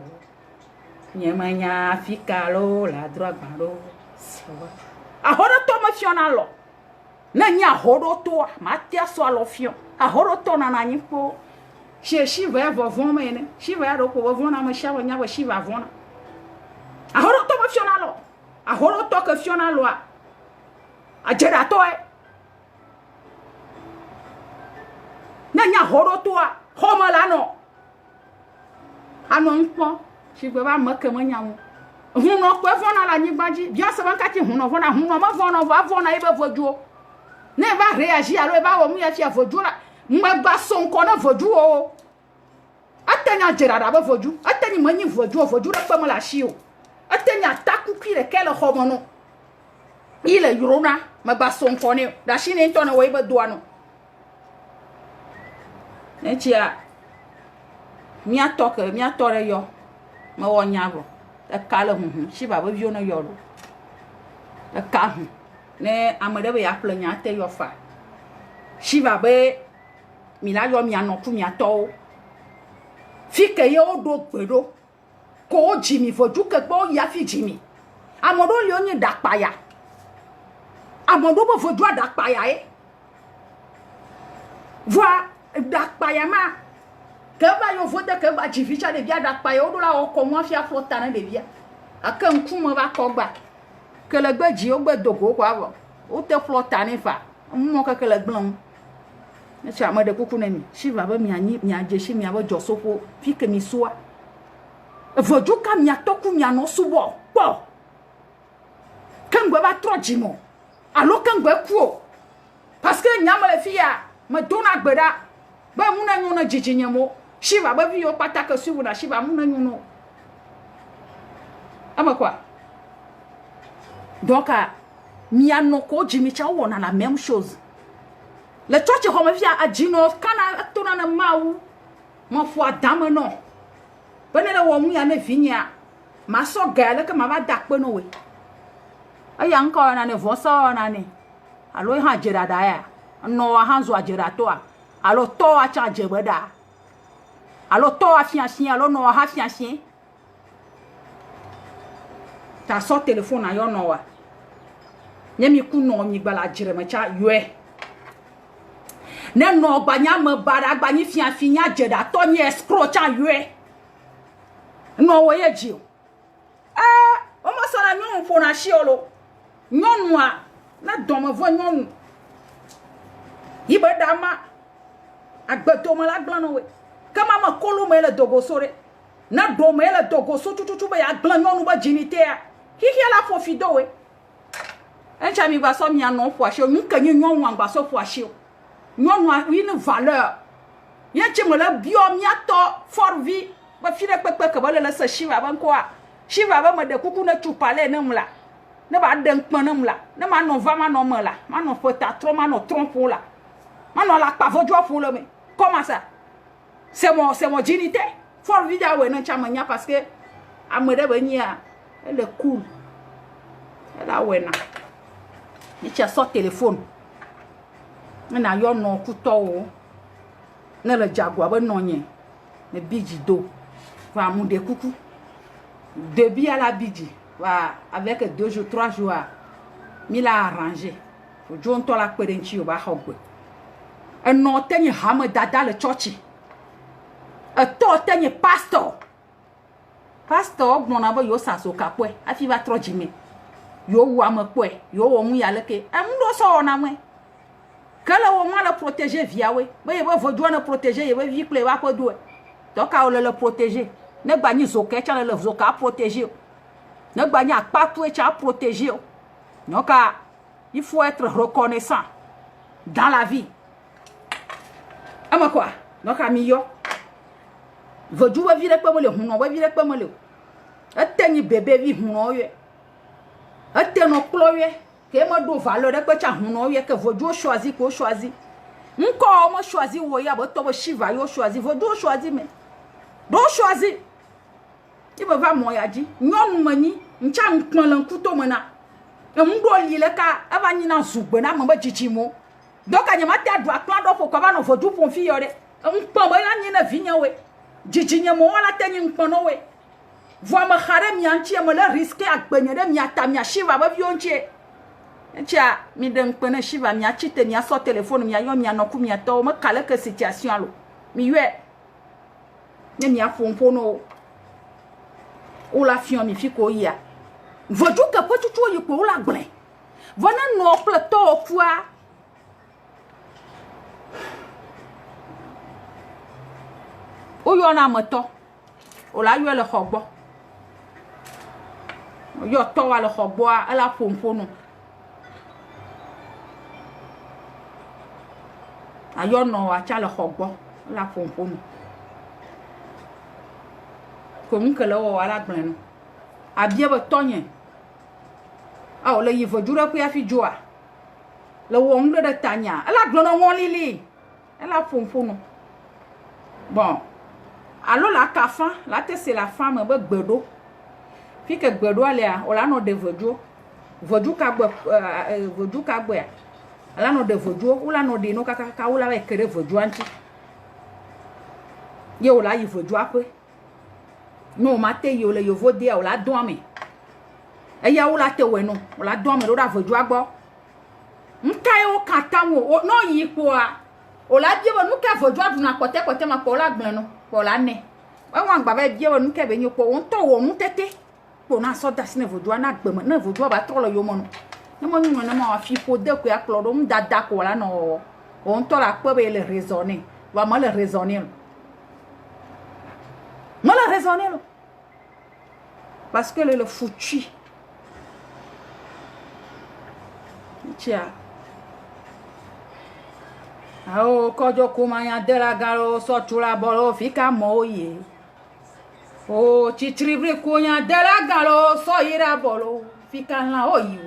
nyemanya fika lo la droit malo sewa ahore to mafia na lo na nya horo to ma tia so alofion ahoro to na nanyi po Shiva ya vovon mene Shiva ya roko vovon na ma shawa nya wa Shiva vona ahoro to ma fiona lo ahoro to ke fiona lo a jera to na nya horo to a homa la no ano npo Shiva ba ma ke ma nya mo huno ko vona la nyi gbaji bia se ban ka ti huno ma vona e be vojuo ne va réagir alors va o mu ya ti vojuo la mgba sonko na vojuo atenya jerada ba voju ateni manyi voju da pa mo la shi o atenya taku ki le kele homono ile yurona ma ba son kone da shi ne to na we ba duano echia mi atore yo ma wo nyavo e kala hu shi ba vio no yo lo e ka hu ne amade be ya planya te yo fa shi ba be mi la yo mi anoku mi ato fike yo do gbedo ko jimi foju ke gbo ya fi jimi amodo le onye dakpaya amodo bo foju adakpaya voi dakpaya ma ke ba yo vote ke ba jificha de bia dakpaya o do la o ko mo fi aflota na de bia akan kuma ba ko gba ke le gbeji o gbe dogo kwa bo o te flota ni fa mo ka ke le gbon ne cha ma de kuku na mi shi ba mi anyi mi aje shi mi abo josoko fi ke mi soa voju ka mi atoku mi ano subo po kan gbe ba trojimo alo kan gbe ku parce que nyama le fia me dona gbeda ba mu na nyuna jijinyemo shi ba ba vi o pataka subu na shi ba mu na nyuno ama quoi donc mi anoko jimi cha wona la même chose le church ho me fia ajino kana tona na mawu mo fo adame no benele wo mu ya na vinya ma so gale ke ma ba dakpe no we aya nko na ne voso na ni alo ha jera da ya no ha zo ajera to a alo to a cha jebeda alo to a fiancien alo no ha fiancien ta so telephone ayo no wa nyemi ku no mi gbala jere ma cha yue ne no gbanya me bara gbanyi fiancia jeda to ni escrow cha yue no wo ye ji o mo so na nyon fo na shi olo nyonu a na don me vo nyonu ibe dama agbeto mo la gblan no we kama ma kolo me le dogo sore na do me le dogo so tututu be ya gblan nyonu ba jinite a hihi la fo fido we encha mi ba so mi anon fo ashe mi kan nyonu an ba so fo ashe nyonu a une valeur ye che mo la bio mi ato for vie ba fire pepe ke ba le se shiva ban ko a shiva ba me de kuku na chupale na mla ne ba den pon na mla ne ma no va ma no mla ma no fota trop ma no trompe la ma no la pa vojo fo le me comment ça c'est mon dignité for vie ja we na chama nya parce que amede ba nya elle est cool elle a we na ni cha so téléphone na yo no kuto wo na le jagwa ba no nye ne biji do va mu de coucou début à la biji va avec 2 jours 3 jours mi la arrangé faut jonto la perenchi o ba hogwe en no tenye hama dada le church e to tenye pastor gbona ba yo saso kapwe afi va trojime yo wa me pwe yo wo mu ya leke am do so na mwe kala wo mo la protéger via we ba ye ba vojo na protéger ye ba vi ple ba ko do donc a le protéger ne gba ni zo ke cha le zo ka protéger ne gba ni apa tout cha protéger donc il faut être reconnaissant dans la vie ama quoi donc ami yo vojo ba vire pe mo le huno ba vire pe mo le ateni bébé vi huno ye ateno ploye ke mo do valeur de pe cha huno ye ke vojo choisi ko choisi nko mo choisi wo ya bo to bo shiva yo choisi vojo choisi mais do choisi il va mo ya ji nyonu mani ncha npon kuto mona e ndo lile ka aba nyina zugbe na mo ba chichimo donc anya ma ta do aklan do fo ko ba no vojo pon fi yore npon ba ya nyina vinya we jijinye mo wala tenyi npon no we vo ma khare mi anchi mo le risque agbenye de mi ata mi shiva ba vionche ncha mi den pene shiva mi achite mi aso telephone mi ayo mi anoku mi ato mo kale ke situation alo mi yue ne mi afompono o la fion mi fiko ya voju ka potutu yi ko la gble vona no plateau kwa o yo na moto o la yo le khogbo o yo to wa le khogbo ala fompono ayo no wa cha le khogbo la fompono comme que le wala glen a bien betonye ah le yi vodura ku ya fi joa le wong de tanya la glono won lili elle fonfono bon alors la kafa là c'est la femme be gbedo fi que gbedo ale a o la no de vodu ka gbe ala no de vodu o la no de no ka o la be kere vodu anti ye o la yi vodu ape no mate yo le yo vode o la don mi e ya o la te we no o la don mi lo da vodu agbo nka yo kata wo no yi po a o la bie wo nuka vodu adu na kote ma ko la gben no ko la ne wa wan gba be bie wo nuka be nyi po won to wo mu tete po na so da sine vodu na gbe na vodu ba to lo yo mo no ne mo nyu na ma fi po de ko ya klo do mu dada ko la no on to la pe be le raisonner va mal le raisonner non la raisonner lo parce que le foutu tiens ao kojo kumanya dela galo so chula bolo fika moye o chitribri kunya dela galo so ira bolo fika la oyi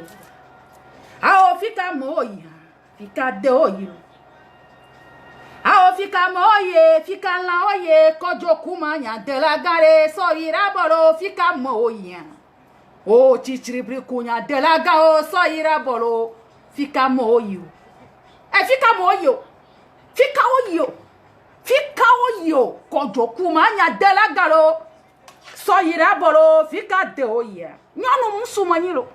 ao fika moye fika de oyi ao fika moye fika la oye kojo kumanya dela gale so ira bolo fika moye o chitribri kunya dela galo so ira bolo fika moye fika moye fika oyo kojo kumanya dela galo so yira bolo fika de oya nyonu musumanyilo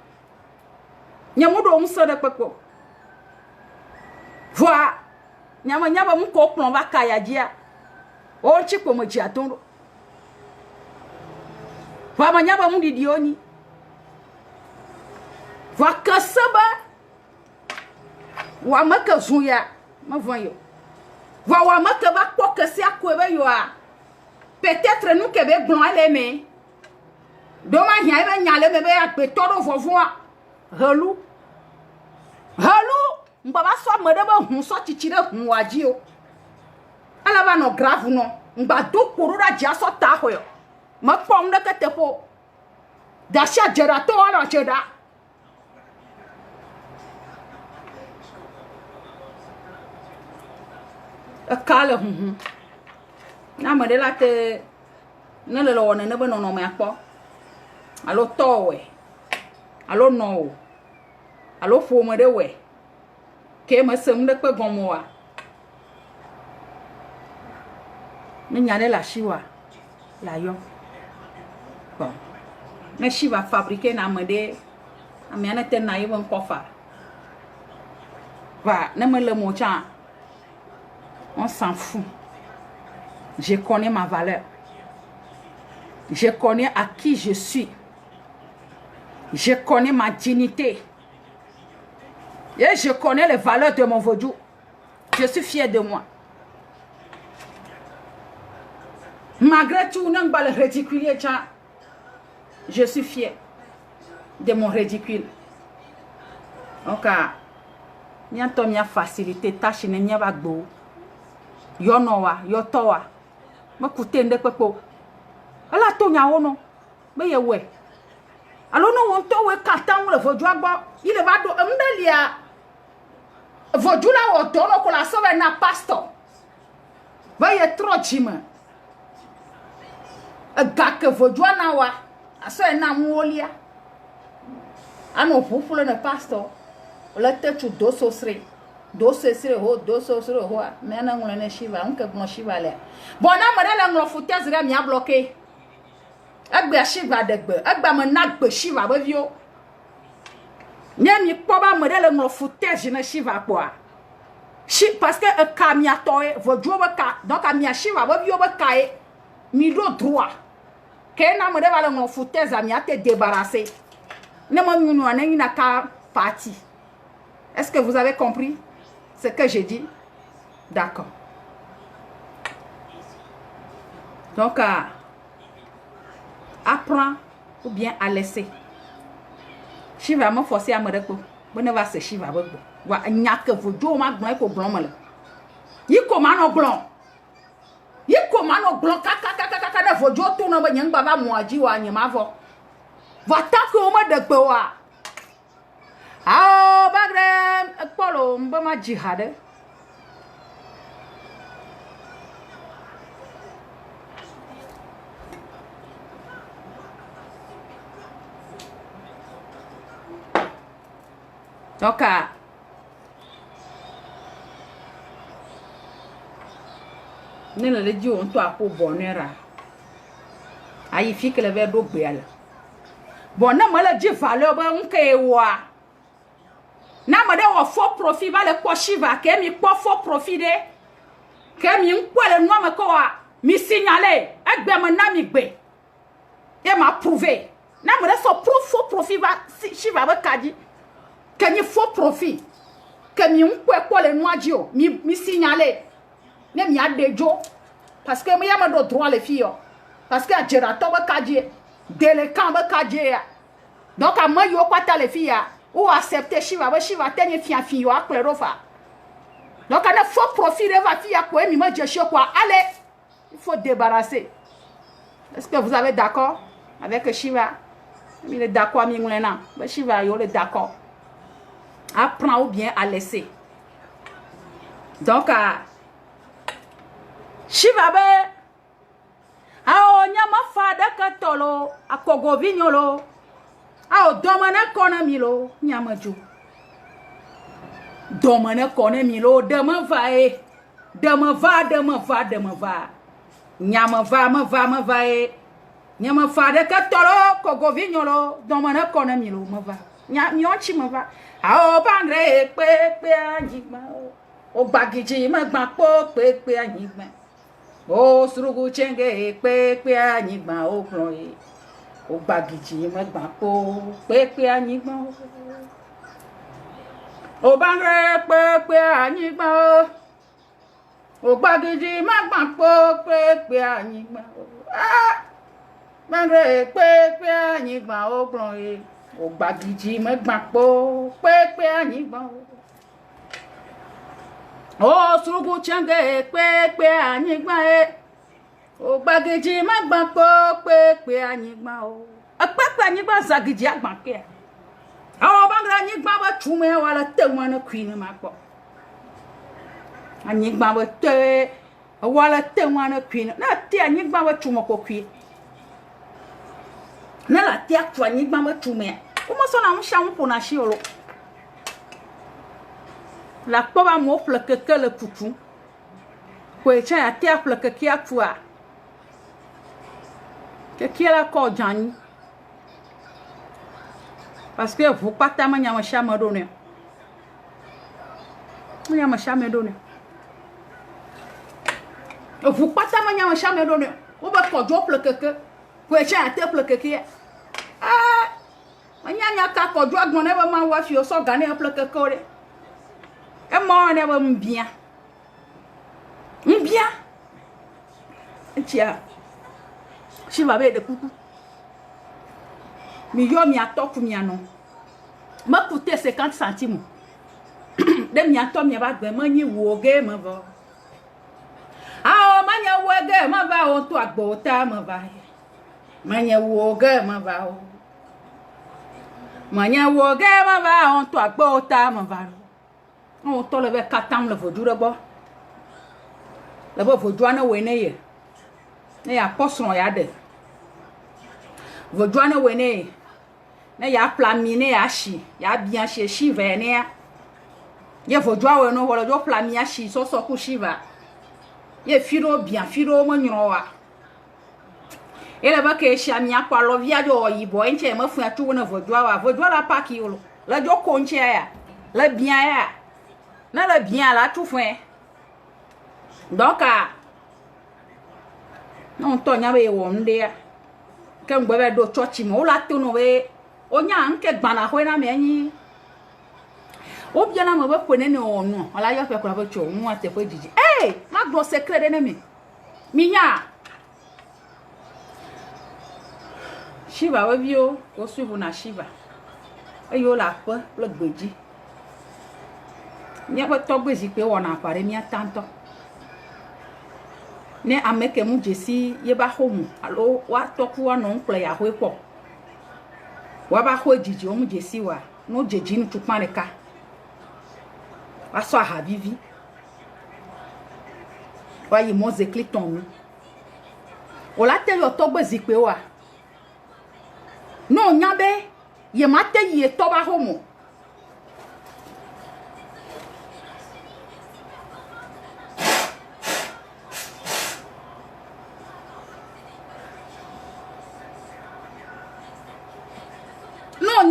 nyamudo musode pepo voa nyama mko plon ba kaya dia o chipo mo ji atondo voa manyaba mu didioni voa kasaba wa maka zuya ma voyo wa maka ba kpoke si akwebe yo a peut-être nous que be glon ale me do ma hia be nyale me be akpe todo vovo a halu ngba ba so mede ba hu so chichire hu waji o ala ba no grave no ngba do koro da ja so ta ho yo ma pom de ketepo da sha jera to ala jeda kale na me de la te ne le lo ne be no me apo alo towe alo no alo fo me de we ke me sem de pe gon mo a ne nyane la shiwa la yo bon ne shiwa fabriquer na me de amiane te na yiwon kofa va ne me le mo cha on s'en fout. Je connais ma valeur. Je connais à qui je suis. Je connais ma dignité. Et je connais les valeurs de mon vaudou. Je suis fier de moi. Malgré tout, le ridicule, je suis fier de mon ridicule. Donc, il y a une facilité. Tâche n'est pas beau. Yo noa yo toa ma kutende pepo ala to nya wono be ye we alo no won to we katan le vodu agbo ile ba do mdelia vodu la wo to no ko la so be na pastor ba ye tro chima ga ke vodu na wa aso e na muolia ano fufule na pastor la te tu doso sri doso sire ho mais na ngule ne shiva onke gno shiva le bona modele nglo foutez re mi a bloqué agbe shiva degbe agba me na gbe shiva be vio nyami po ba modele nglo foutez ne shiva kwa parce que ka mi atoe vojo be ka donc a mi shiva be vio be kai mi do droit ke na modele ba nglo foutez a mi a te débarrasser ne mo nyunu na ina ka parti. Est-ce que vous avez compris ce que j'ai dit? D'accord. Donc, apprends ou bien à laisser. Shiva me forcer à me répondre. Bon, ne va se Shiva. Wa nyaka vous do ma blanc ko blanc mal. Yi ko mano blanc. Yi ko mano blanc kaka kaka na vojo to no ba nyangba ba mo aji wa nyama vo va ta ko ma de gbe wa ah bagre polo mba ma jihad toka nene le di on to apo bonera ayi fi que le ve do gbe ala bon na mala ji valeur ba nke wa na ma de wo faux profit ba le ko shiva ke mi po faux profit de ke mi npo le no ma ko wa mi signaler egbe ma na mi gbe e ma prouver na ma de so faux profit ba shiva ba kaji que mi faux profit que mi npo e ko le no aji o mi signaler ne mi adejo parce que mi yama do droit les filles parce que ajera to ba kaje déléquent ba kaje donc à moi yo kwata les filles ou accepter shiva tenir fian yo aklero fa donc on a faux profit de va fille quoi mi ma je quoi allez il faut débarrasser. Est-ce que vous avez d'accord avec Shiva? Il est d'accord mi ngulena ba Shiva yo le d'accord apprend ou bien à laisser donc Shiva be ao nyama fada katolo akogovinyolo ao domana kona milo nyama ju domana kona milo dema va nyama va nyama fada katolo kogovinyolo domana kona milo ma va nyonchi ma va ao bangre pe anjima o bagiji ma gba po pe anjima o surugu chenge pe anyigba o ploye o bagiji magba po pe anyigba o bangre pe anyigba o bagiji magba po pe anyigba ah bangre pe anyigba o ploye o bagiji magba po pe anyigba o surugu chenge pe anyigba o bagiji magba po pe anyigba o pe anyigba zagiji agba ke o bangra anyigba ba chume wala tewa na queen ma po anyigba ba te wala tewa na queen na te anyigba ba chumo ko queen na la te akwa anyigba ba chume o mo so na mo sha mo po na shi olo la poba mo fleke ke le putu ko e cha ate fleke ki atua que qui est la cordjani parce que vous pas ta manya ma chama donné manya ma chama donné vous pas ta manya ma chama donné ou ba cordjo fleke ke ko e cha ate fleke ki ah manya ka cordjo agbon ne ba ma wa fi o so gane fleke ko re e mo ne ba mbia tia Shiva be de kuku mi yo mi ato ku mi anon ma coûter 50 centimes de mi ato mi ba gbe ma nyi wo ge ma va ah ma nya wo ge ma va o to agbo ta ma va ma nya wo ge ma va o ma nya wo ge ma va o to agbo ta ma va on to le be katam le vodu re bo le bo vodu ana we ne ye ne ya poson ya de vodu ana we ne ne ya plamine ya shi ya bien chez Shiva ne ye vodu awe no wolo jo plamia shi so ku Shiva ye firo bien firo mo nyro wa ele ba ke shi amia kwa lo via jo yibo enche ma fu atu na vodu la paki yolo la jo konche ya la bien ya na la bien la tout fin donc non to nya be wo nde ke ngbe be do church mo la to no be onya nke gbana ho na me nyi o bia na mo be pone ne onu ala yo fe kura be cho mu ate fo jiji ma glo secret de ne mi nya Shiva we bio ko suivre na Shiva yo la pe le gbeji nya ko to gbezi pe wona pare mi atanto ne ameke mu jesi ye ba homu alo wa toku wa non kple ya hwepo wa ba ho jiji o mu jesi wa no jeji nu tukpan ka wa so aha vivi wa yi mo ze cliton o la te yo to gbe zipe wa no nyabe ye ma te yi to ba homu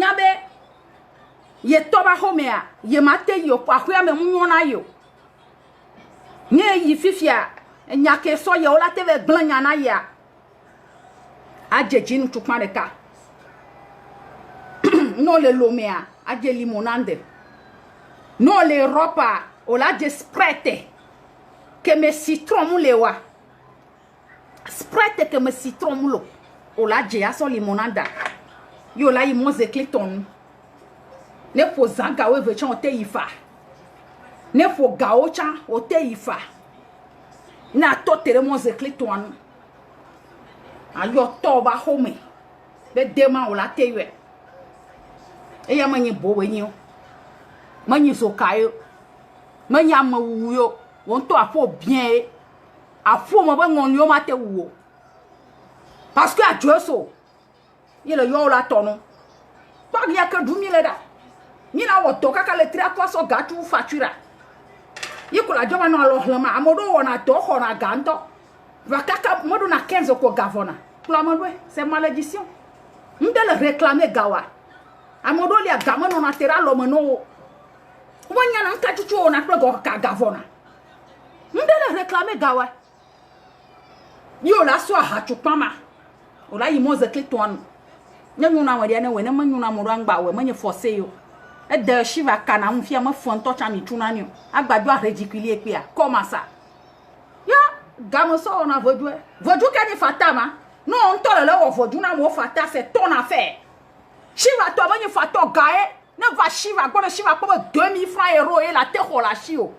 nyabe ye toba homea ye mate yo kwa me munyona yo nye yi fifia nyake so ye ola teve glanya na ya ajeji ntu kmareka no le lomea aje limonande no le ropa ola je sprete que me citron mulewa sprete que me citron mulo ola je aso limonanda yo la yi moze cliton ne fo zanga we ve chan o te ifa ne fo gao chan o te ifa na to tere moze cliton ayo to ba home be dema o la te ywe e ya manyi bo we nyi manyi so kayo manyi amawu yo won to afo bien afo mo ba ngon yo ma te wo parce que adjoso yele yo la tono pa ya ka du mi le da mi na wo to kaka le 3 so gatu factura yikola joba no lo hlama amodo wona to hona ganto va kaka modo na 15 ko gavona pour modo c'est malédiction ndele réclamer gawa amodo li agama no na tera lo meno wonya na nka chuchu na plego ka gavona ndele réclamer gawa yo la so ha chupama ola yi mo ze cliton nyuna wadi ane we ne manyuna mo rangba we manye force yo e de shiva kana mfia ma fonto cha mi tuna ni agbadu arejikili epe a comment ça ya gamo so na vodu ka ni fatama no on to le wo vodu na mo fata c'est ton affaire shiva to manye fato gae ne va shiva gbo shiva po 2000 francs euros et la te ho la shio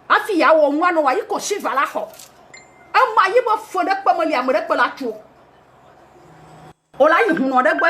afi ya wo nwa no wa yiko shiva la ho ama yi mo fo de pe mo li amere pe la chu ola yi hun no de gbo